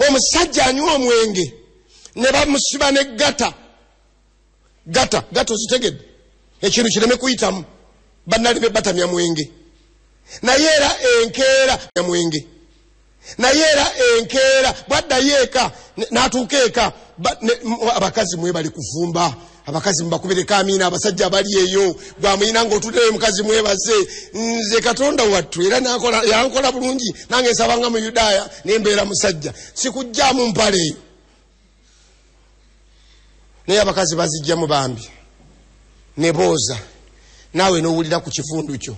Speaker 1: omusajja anywa omwenge ne bamusiba ne gata zitegedde ekintu kireme kuyitamu bannalime batamya mwenge naye era enkeera ya mwenge naye era enkeera bwaddayo eka n'atuuka eka abakazi mwe bali kuvumba abakazi mbakubireko amiina abasajja bali eyo gwamuyina ng'otuteyo mukazi mwebaze nze Katonda wattu era yankola bulungi nange nsabanga mu Yudaaya nembeera musajja sikujjaamu mpale eyo naye abakazi bazijjamu bambi ne booza naawe n'owulira ku kivundu kyo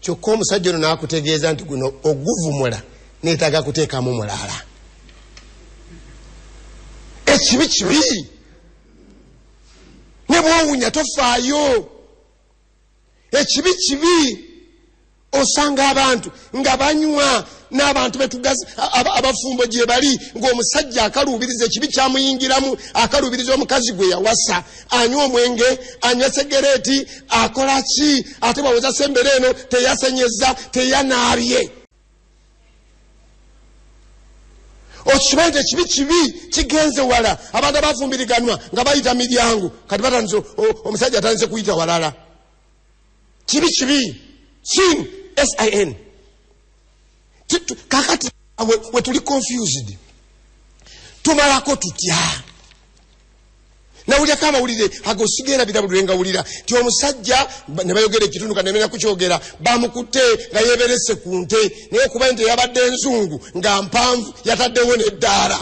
Speaker 1: kyokka omusajja ono n'akutegeeza nti guno oguvumula neetaaga kuteekamu mulala ekibi kibi ne bwowunya tofaayo ekibi kibi osanga abantu nga banywa n'abantu betugazi abafumbo gye bali ng'omusajja akaluubiriza ekibi kyamuyingiramu akaluubiriza omukazi gwe yawasa anywa omwenge anywa segereeti akola ki ate bwawoza sembere eno teyasenyeza teyanaabye okimanyi nti ekibi kibi kigenze wala abantu abafumbiriganwa nga bayita miryango kati batandise omusajja atandise kuyita walala kibi sin sin kakati we tuli confused tumalako tutya nawulirako amawulire agosigeera birabulire ngawulira ti omusajja ne bayogera ekitundu kanemera kukyogera bamukutte nga yeeberese ku nte naye okuba nti yabadde enzungu nga mpanvu yataddewo n'eddaala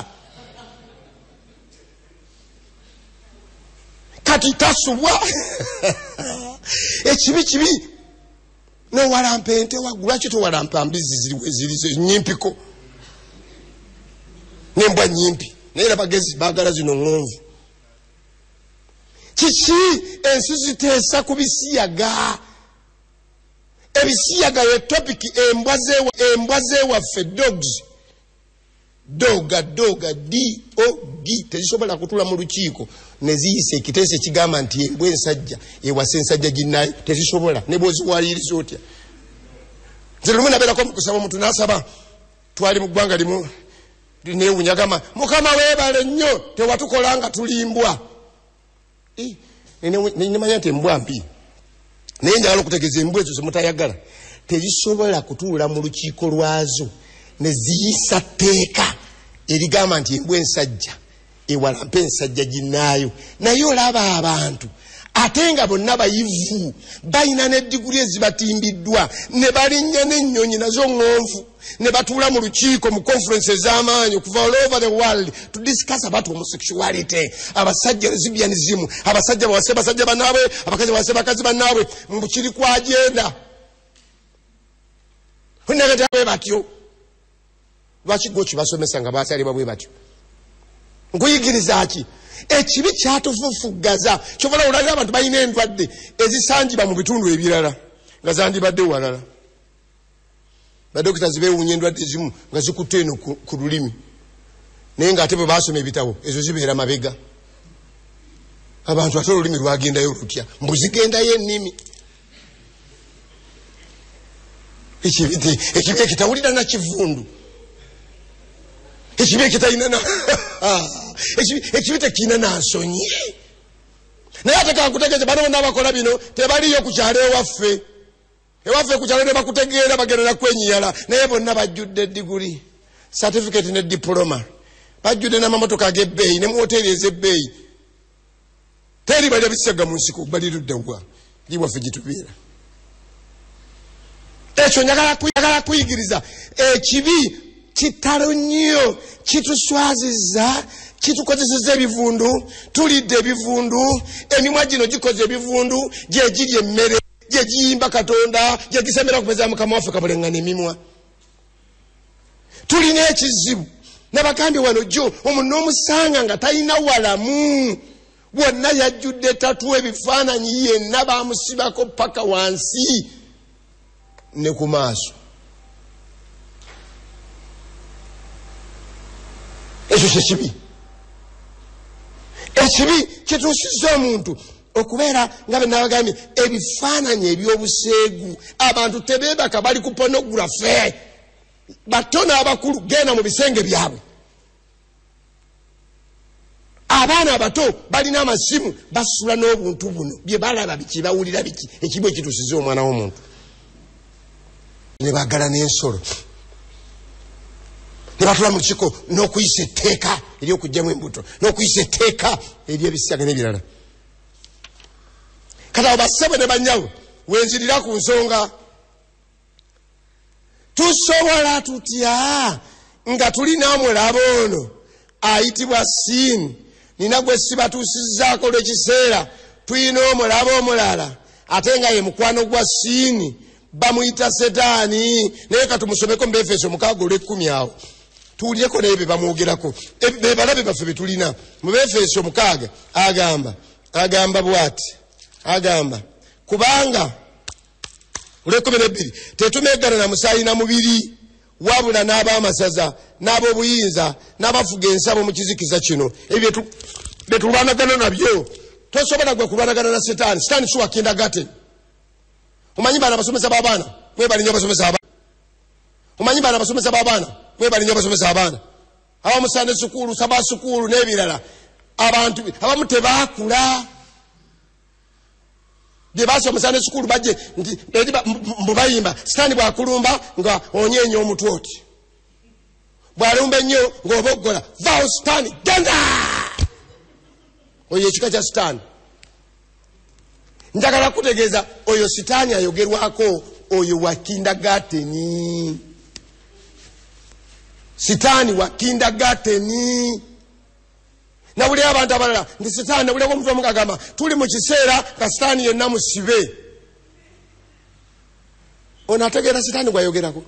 Speaker 1: kati tasubwa ekibi kibi nowalampa ente waggulu lwaki towalampa mbizi ziri nyimpiko nembwa nyimpi naye nabagezi baagala zino ŋŋonvu kiki ensi ziteesa ku bisiyaga ebisiyaga ye topiki embwa zewaffe doga dog tezisobola kutula mu lukiiko neziyisa ekiteeso ekigamba nti embwa ensajja ewasa ensajja ginnayo tezisobola ne bwoziwaliriza otya nze lumu nabeerako mukusaba omuntu n'asaba twali mu ggwanga limu neewunyagama mukama weebale nnyo tewatukola nga tulimbwa nemanya nti embwa mpi naye njagala okutegeeza embwa ezo zemutayagala tezisobola kutuula mu lukiiko lwazo neziyisa tteeka erigamba nti embwa ensajja ewalampa ensajja ginnaayo naye olaba abantu ate nga bonna bayivu balina n'eddiguli ezibatimbiddwa ne balinnya n'ennyonyi nazo ŋŋonvu ne batuula mu lukiiko mu conference ez'amaanyi okuva all over the world to discuss about homosexuality abasajja lesbianism abasajja bawase basajja bannaabwe abakazi bawase bakazi bannaabwe mbukiri kwagenda onagenda bwe batyo lwaki gwe kibasomesa nga basalibwa bwe batyo nkuyigiriza ki ekibi kyatufufuggaza kyobola olabira abantu balina endwadde ezisangiba mu bitundu ebirala nga zandibadde walala badokita zibeewunya endwadde ezimu nga zikutte eno ku lulimi naye ng'ate bwe baasoma ebitabo ezo zibeera mabega abantu ate olulimi lwagendayo lutya mbuzigendayo ennimi ekibi ekitawulira na kivundu ekibi ekitalina ekibi tekirina nansonyi naye ate kankutegeeze bano bonna abakola bino tebaliyo ku kyalo ewaffe ku kyalo ne bakutegeera bagenda kwenyiyala naye bonna bajjudde eddiguli certificate ne diploma bajjudde n'amamotoka ag'ebbeeyi ne mu woteeri ez'ebbeeyi teri balya bisega mu nsiko baliruddewa liwaffe gitubeera ekyo njagala kuyigiriza ekibi kitalo nnyo kituswaziza kitukozeseza ebivundu tulidde ebivundu emimwa gino gikoze ebivundu gyegirya emmere gyegiyimba Katonda gyegisemera okubeeza mukama waffe kabuleŋŋana emimwa tulina ekizibu nabagambye wano jo omuntu omusanga nga talina walamu wonna yajjudde tatu ebifaananyi yenna bamusibako paka wansi ne ku maaso. Ekyo kyekibi. Ekibi kyetuusizza omuntu okubeera nga be nabagambye ebifaananyi ebyobuseegu. Abantu tebeebaka bali ku pornography. Bato n'abakulu genda mu bisenge byabwe. Abaana abato balina amasimu basula n'obuntu buno bye balaba biki bawulira biki ekibi ekituusiza omwana w'omuntu. Ne baagala n'ensolo ne batula mu kiko n'okuyisa etteeka ery'okugyamu embuto n'okuyisa etteeka ery'ebisiyaga n'ebirala. Kati abo bassebo ne bannyawo wenzirira ku nsonga tusobola tutya nga tulina omulabo ono ayitibwa Siini nina gwe sibatuusizzaako lw'ekiseera tulina omulabo omulala ate nga ye mukwano gwa Siini bamuyita Setaani naye katumusomeko mu Befeso 6:10 awo tuwulyeko naye be bamwogerako be balabe baffe be tulina mu Befeso 6 agamba bw'ati agamba kubanga 12 tetumeggana na musaayi na mubiri wabula n'ab'amasaza n'ab'obuyinza n'abafuga ensabo mu kizikiza kino ebyo betulwanagana nabyo. Tosobola gwe kulwanagana na Setaani. Setaani si wakindagate. Omanyi baana basomesa b'abaana mwe bali nnyo basomesa abaana. Omanyi baana basomesa b'abaana mwe bali nnyo basomesa abaana. Abamusande sukulu saba sukulu n'ebirala abantu abamu tebaakula. Bye basomesa ne sukulu bajje nti mbubayimba Setaani bwakulumba nga onyeenya omutwe oti. Bwalumba ennyo ng'oboggola vaawo Setaani genda. Oyo ekika kya Setaani. Njagala kutegeeza oyo Setaani ayogerwako oyo wa kindergarten. Setaani wa kindergarten. Na buli abantu abalala ndi Setaani buli omuntu omugagamba tuli mu kiseera ka Setaani yenna musibe. Ono ategeera Setaani gwayogerako.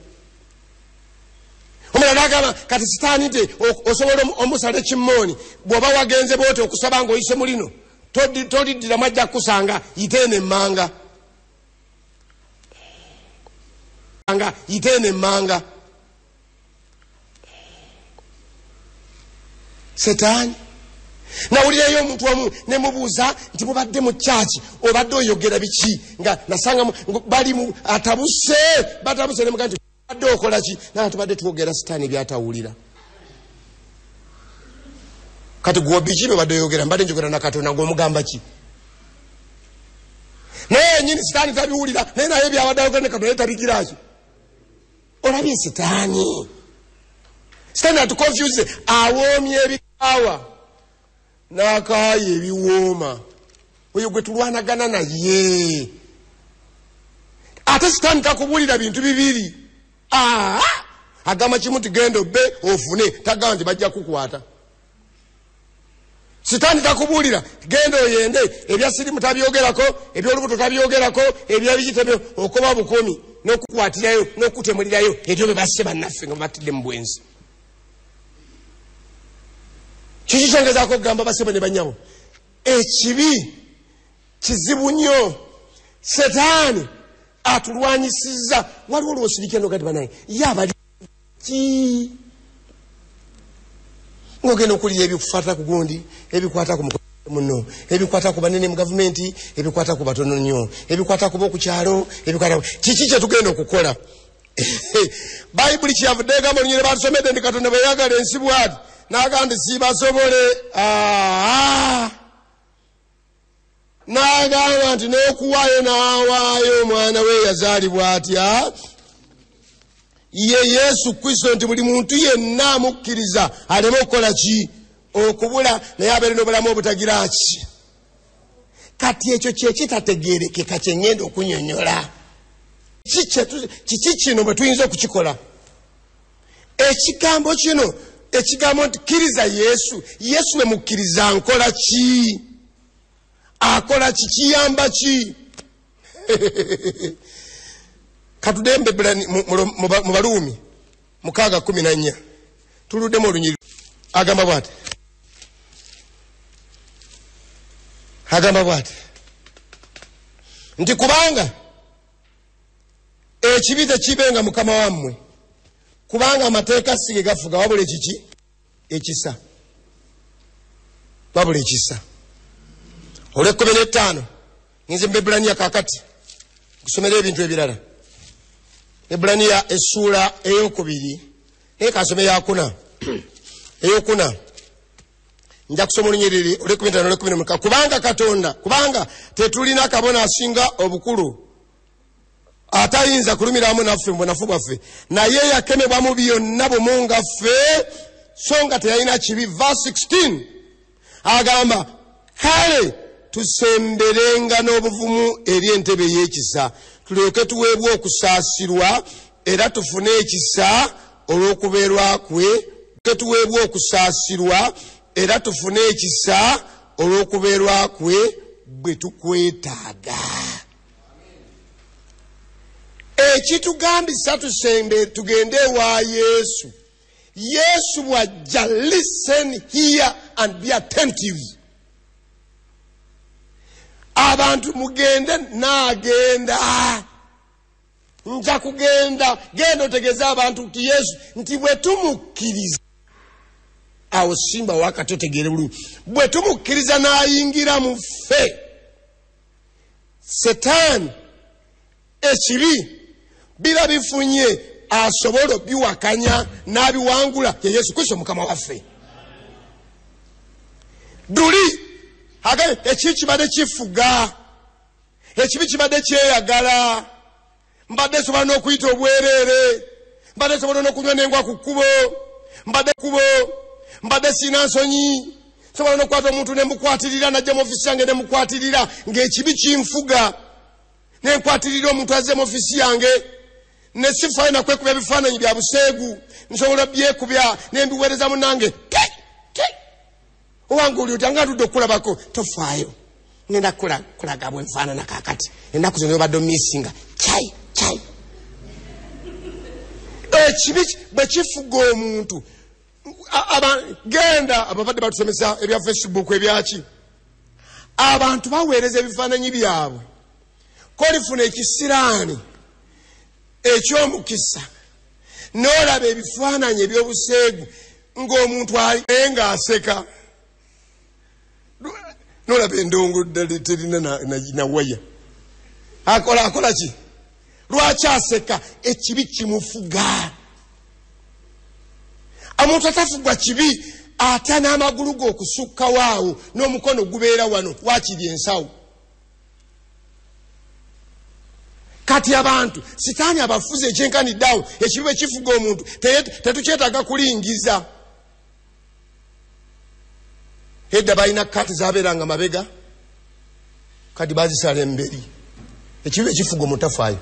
Speaker 1: Omulala agamba kati Setaani nti osobola omusala ekimmooni bw'oba wagenze bw'oti okusaba ng'oyise mu lino toliddiramu ajja kukusanga yiteene emmanga. Yiteene emmanga. Setaani nawulirayo omuntu omu ne mubuuza nti mubadde mu kyaki obadde oyogera biki nga nasanga bali mu atabuse batabuse ne muganti badde okola ki naye tubadde twogera Setaani byatawulira. Kati gwo biki badde oyogera mbadde njogera na Katonda ng'omugamba ki naye nyini Setaani tabiwulira naye naye byabadde ayogera ne Katonda tabigira ki. Olabye Setaani atukonfuse awoomye ebikaawa n'akaayo ebiwooma oyo gwe tulwanagana naye. Ate Setaani takubulira bintu bibiri. Agamba kimu tigenda obbe ofune tagama nti bajja kukwata. Setaani takubulira genda oyende ebya sirimu tabyogerako ebyolubuto tabyogerako ebyabiyitebyo okoba bukomi n'okukwatirayo n'okutemulirayo ebyo bye basse bannaffe nga batidde mu bwenzi. Kiki kyongezaako okugamba basebo ne bannyabo ekibi kizibu nnyo. Setaani atulwanyisizza waliwo olwosirike nogati banaye yabali ki ng'ogenda okulira ebikufaata ku gundi ebikwata ku muno ebikwata ku banene mu gavumenti ebikwata ku batono nnyo ebikwata ku b'okukyalo ebikwata kiki kye tugenda okukola. Bayibuli kyeyavudde egamba olunyire batusomedde ndi Katonda bwe yagala ensi bw'ati n'agamba nti sibasobole. N'agamba nti n'okuwaayo n'awaayo omwana we yazaalibwa atya ye Yesu Kristo nti buli muntu yenna amukkiriza aleme okukola ki okubula naye abeere n'obulamu obutagira ki. Kati ekyo kyekitategeerekeka kye ngenda okunyonyola. Kiki kino bwe tuyinza okukikola? Ekigambo kino ekigambo nti kkiriza Yesu. Yesu we mukkiriza nkola ki? Akola ki? Kiyamba ki? Katudembe mu Baruumi Mukaga 14 tuluddemu olunyiriri agamba bw'ati nti kubanga ekibi tekibenga mukama wammwe kubanga amateeka si ge gafuga wabula ekiki ekisa wabula ekisa olw'ekkumi n'ettaano ngenze mu Ebbulaniya kaakati kusomera ebintu ebirala Ebbulaniya essuula ey'okubiri naye kansome eyokuna nja kusoma olunyiriri olw'ekkumi n'ettaano olw'ekkumi n'omukaaga kubanga Katonda kubanga tetulina kabona asinga obukulu atayinza kulumiramu naffe mu bunafu bwaffe naye yakemebwa mu byonna bumu nga ffe so nga teyalina kibi. Verse 16 agamba kale tusemberenga n'obuvumu eri entebe y'ekisa tulyoke tuweebwe okusaasirwa era tufune ekisa olw'okubeerwa kwe tuweebwe okusaasirwa era tufune ekisa olw'okubeerwa kwe bwe tukwetaaga. Ekitugambisa tusembe tugende wa Yesu. Yesu bw'ajja, listen here and be attentive. Abantu mugende n'agenda. Nja kugenda genda otegeeza abantu nti Yesu nti bwe tumukkiriza awo simba wakati otegeere bulungi bwe tumukkiriza n'ayingira mu ffe Setaani ekibi biba bifunye asobola biwakanya n'abiwangula ye Yesu Kristo mukama waffe. Duli agale ekibi kibadde kifuga ekibi kibadde kyeyagala mbadde sobola n'okuyita obwereere mbadde sobola n'okunywa n'engwa ku kkubo mbadde sina nsonyi sobola n'okukwata omuntu ne mukwatirira najja mu ofisi yange ne mukwatirira ng'ekibi kinfuga ne nkwatirira omuntu azze mu ofisi yange ne sifaayo na kwekuba ebifaananyi bya buseegu nsobola byekubya ne mbiweereza munnange owange oli otya nga atudde okukulabako tofaayo ngenda kulaga bwe nfaanana kaakati ennaku zino obadde omiisinga chai ekibi bwe kifuga omuntu genda ababadde batusomesa ebya Facebook ebyaki abantu baweereza ebifaananyi byabwe kolifuna ekisiraani eky'omukisa n'olaba ebifaananyi eby'obuseegu ng'omuntu nga aseka n'olaba endongo ddala terina na waya akola ki lwaki aseka ekibi kimufuga. Omuntu atafugwa kibi ate n'amagulu go okusukka waawo n'omukono gubeera wano wakiri ensawo. Kati abantu sitaani abafuze ekyenkaniddeawo ekibi bwe kifuga omuntu tetukyetaaga kulingiza. Edda balina kati zabeeranga mabega kati bazisala emberi ekibi bwe kifuga omutafaayo.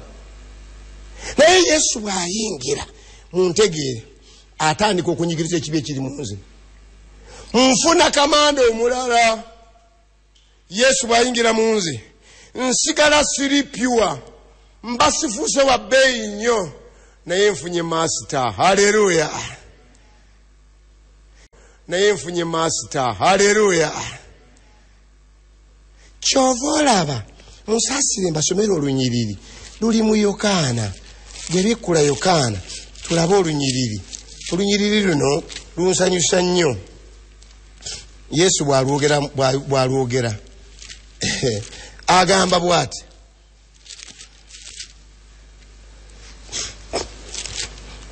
Speaker 1: Naye Yesu bw'ayingira muntegeere atandika okunyigiriza ekibi ekiri mu nze nfuna kamanda omulala. Yesu bw'ayingira mu nze nsigala siri pyuwa mba sifuuse wa bbeeyi nnyo naye nfunye masita. Haleluya. Naye nfunye masita. Haleluya. Kyova olaba musaasire mbasomere olunyiriri luli mu Yokaana gye bikkula Yokaana tulabe olunyiriri. Olunyiriri luno lunsanyusa nnyo. Yesu bw'alwogera agamba bw'ati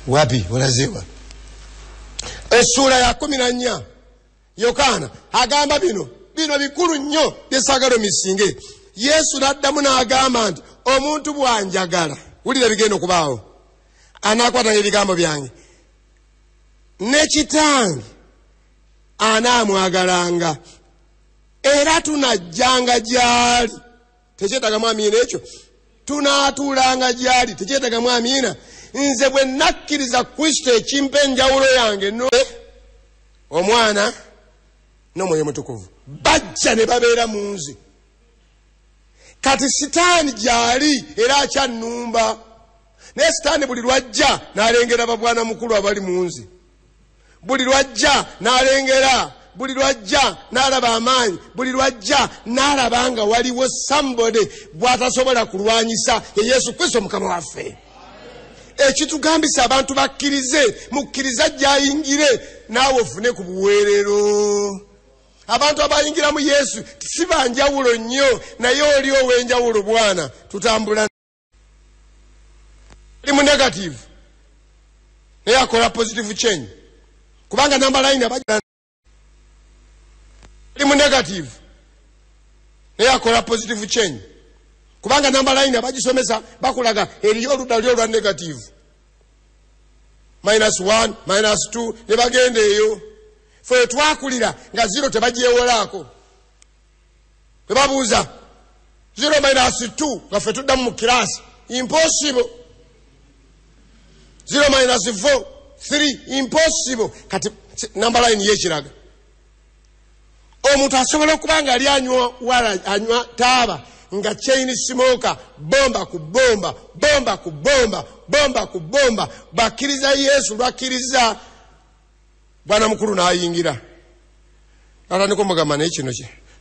Speaker 1: wapi olazewa essuula ya 14 Yokaana agamba bino bikulu nnyo byesaagala omisinge. Yesu n'addamu n'agamba nti omuntu bw'anjagala wulira bigenda okubaawo anaakwatanga ebigambo byange ne kitange anaamwagalanga era tunajjanga gy'ali. Tekyetagamu amiina ekyo. Tunaatuulanga gy'ali. Tekyetagamu amiina. Nze bwe nakkiriza Kristo ekimpa enjawulo yange omwana n'Omwoyo Mutukuvu bajja ne babeera mu nze. Kati sitaani gy'ali era akyannumba naye Sitaani buli lwajja n'alengera babwana mukulu abali mu nze, buli lwajja n'alengera, buli lwajja n'alaba amaanyi, buli lwajja n'alaba nga waliwo somebody bw'atasobola kulwanyisa ye Yesu Kristo Mukama waffe. Ekitugambisa abantu bakkirize, mukkiriza gy'ayingire naawe ofune ku buweerero. Abantu abayingira mu Yesu si banjawulo nnyo, naye oli ow'enjawulo bwana. Tutambula ali mu negative naye akola positive change, kubanga namba line abajja ali mu negative naye akola positive change, kubanga namba line abagisomesa bakulaga eriyo oludda lyo olwa negative, -1 -2 ne bagenda eyo. Fe twakulira nga 0 tebagyewolaako, bwe babuuza 0 -2 nga fe tuddamu mu kiraasi, impossible. 0 -4 3 impossible. Kati namba line yekiraga omuntu asobola okuba nga ali anywa taaba nga chain smoker, bomba ku bomba, bomba ku bomba, bomba ku bomba, bakkiriza Yesu lwakkiriza bwana mukulu n'ayingira. Atandika mugamba naye kino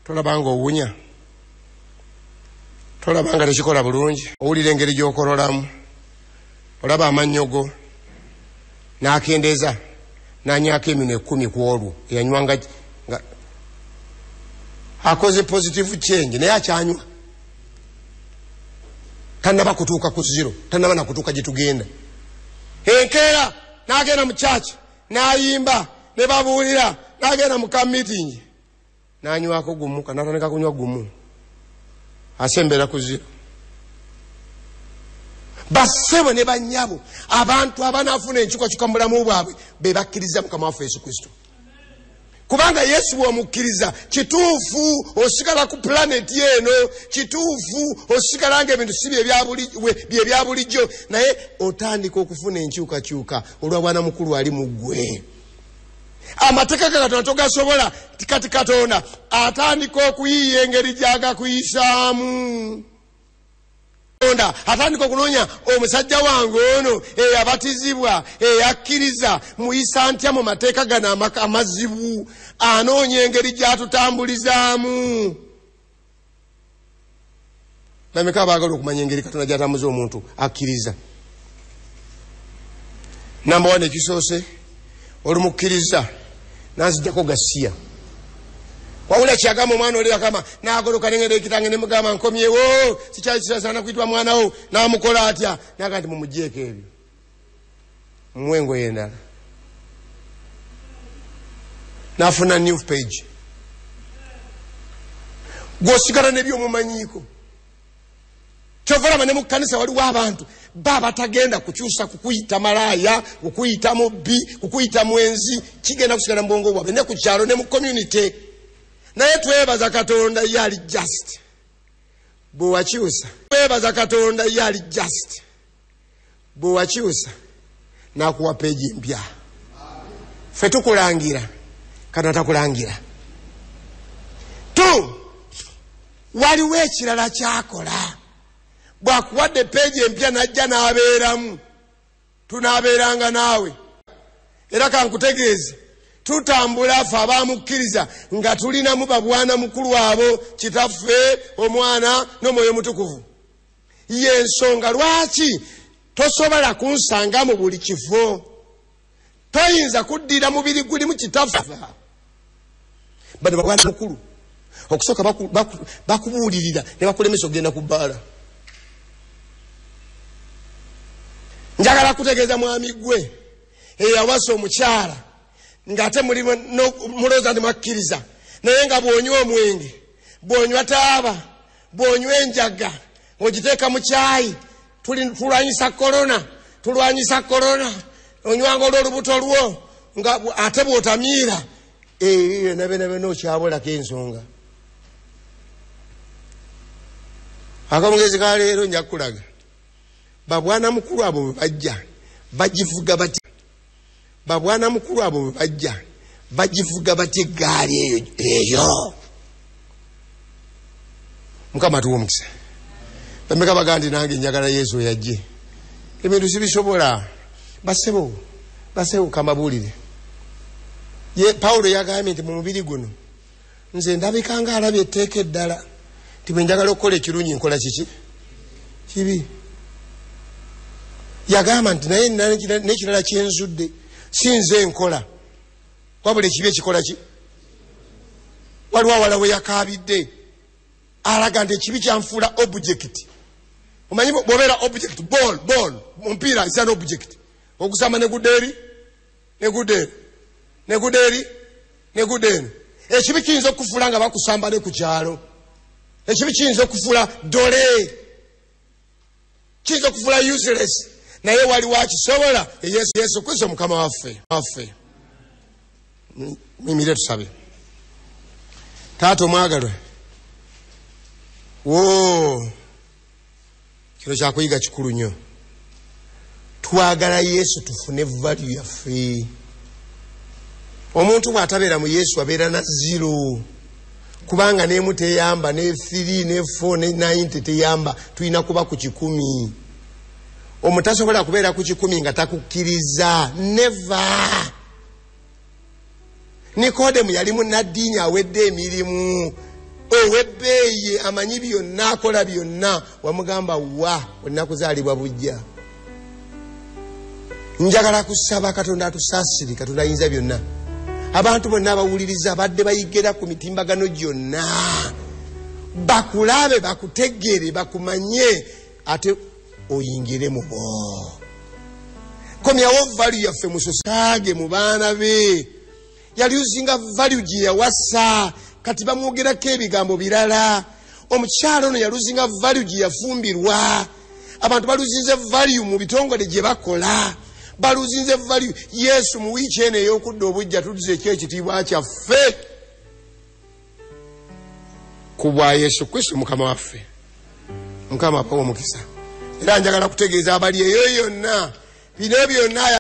Speaker 1: tolabanga owunya, tolabanga tekikola bulungi, owulira engeri gy'okololamu, olaba amannyogo, n'akendeeza n'anywako eminwe 10 ku olwo eyanywanga nga akoze positive change, naye akyanywa tannaba kutuuka ku 0, tannaba nakutuuka gye tugenda. Enkeera n'agenda mu church n'ayimba ne babuulira, n'agenda mu meeting n'anywako gumu, n'atandika kunywa gumu, asembera ku 0. Bassebo ne bannyabo abantu abanaafuna enkyukakyuka mu bulamu bwabwe be bakkiriza Mukama waffe Yesu Kristo. Kubanga Yesu bw'omukkiriza kituufu osigala ku planeti eno, kituufu osigala nga ebintu si bye bya bulijjo, naye otandika okufuna enkyukakyuka olwa bwana mukulu ali mu ggwe. Amateeka ga Katonda togasobola, kati Katonda atandika okuyiiya engeri gy'agakuyisaamu. Atandika okunoonya omusajja wange ono eyabatizibwa eyakkiriza muyisa ntya mu mateeka gano amazibu, anoonya engeri gy'atutambulizaamu. Bameka abaagala okumanya engeri Katonda gy'atambuza omuntu akkiriza. Namba 1 ekisoose, oli mukkiriza n'azijjako gasiya. Wawula kyagamba omwana oli akama n'agoloka n'engenda ekitange ne mugamba nkomyewo sikyalisaana kuyitibwa mwana wo, n'amukola atya naga nti mumugyeko ebyo mumwengo yendala, n'afuna new page. Gwosigala nebyomumanyiiko. Kyovalaba ne mu kkanisa waliwo abantu batagenda kukyusa kukuyita malaaya, kukuyita mubbi, kukuyita mwenzi, kigenda kusigala mu bwongo bwabwe ne ku kyalo ne mu community. Naye twebaza Katonda yali just bwewakyusa, twebaza Katonda yali just bwewakyusa n'akuwa peegi empya. Ffe tukulangira, Katonda takulangira. Waliwo ekirala kyakola, bw'akuwadde peegi empya n'ajja n'abeeramu, tunaabeeranga naawe. Era kankutegeeze, tutambula ffe abaamukkiriza nga tulinamu babwana mukulu abo, Kitaffe, Omwana n'Omwoyo Mutukuvu. Y'ensonga lwaki tosobola kunsanga mu buli kifo. Toyinza kuddira mubiri gulimu Kitaffe. Bano babwana mukulu okusooka bakubuulirira ne bakulemesa okugenda ku bbaala. Njagala kutegeeza mwami gwe eyawasa omukyala ng'ate mulowooza nti mwakkiriza, naye nga bw'onywa omwenge, bw'onywa taaba, bw'onywa enjaga, ogiteeka mu kyayi, tulwanyisa korona, onywanga olw'olubuto lwo, nga ate bw'otamiira, nabe n'okyabulako ensonga. Akamugezi ka leero nja kukulaga babwana mukulu abo bwe bajja bagivuga batya. Babwana mukulu abo bwe bajja bagivuga batya eggaali eyo. Mukama tuwe omukisa. Bameka baga nti nange njagala Yesu yajje. ebintu sibisobola. Basebo kamabulire. Paulo yagambye nti mu mubiri guno nze ndabika nga alabye etteeka eddala nti bwe njagala okukola ekirungi nkola kiki kibi. Yagamba nti naye n'ekirala kyenzudde si nze nkola wabula ekibi ekikola ki. Waliwo awala we yakaabidde alaga nti ekibi kyanfuula object. Omanyi bw'obeera object ball omupiira is an object. Ogusamba neguddeeri neguddeeri. Ekibi kiyinza okufuula nga bakusamba ne ku kyalo. Ekibi kiyinza okufuula dole. Kiyinza okufuula useless. Naye waliwo akisobola Yesu Kristo Mukama waffe. Mimire tusabe. Taata omwagalwa. Kino kyakuyiga kikulu nnyo. Twagala Yesu tufune value yaffe. Omuntu bw'atabeera mu Yesu abeera na zero. Kubanga n'emu teyamba, ne 3, ne 4, ne 90 teyamba. Tulina kuba ku 10. Omutasobola kubeera ku 10 nga takukkiriza. Never. Nikodemu yali munnaddiini awedde emirimu. Owebbeeyi amanyi byonna akola byonna. Wamugamba wa onnakuzaalibwa bujja. Njagala kusaba Katonda atusaasire, Katonda ayinza byonna. Abantu bonna abawuliriza badde bayigira ku mitimbagano gyonna. Bakulabe, bakutegeere, bakumanye ate oyingire mu bo. Komyawo value yaffe mu society mu baana be. Yali uzinga value gye yawasa kati bamwogerako ebigambo birala. Omukyalo ono yaluzinga value gye yafumbirwa. Abantu baluzinze value mu bitongole gye bakola. Baluzinze value. Yesu mu wiiki eno ey'okudda obujja tutuze ekitiibwa kyaffe ku bwa Yesu Kristo Mukama waffe. Mukama apawo omukisa. Era njagala kutegeeza abali eyo yonna bino byonna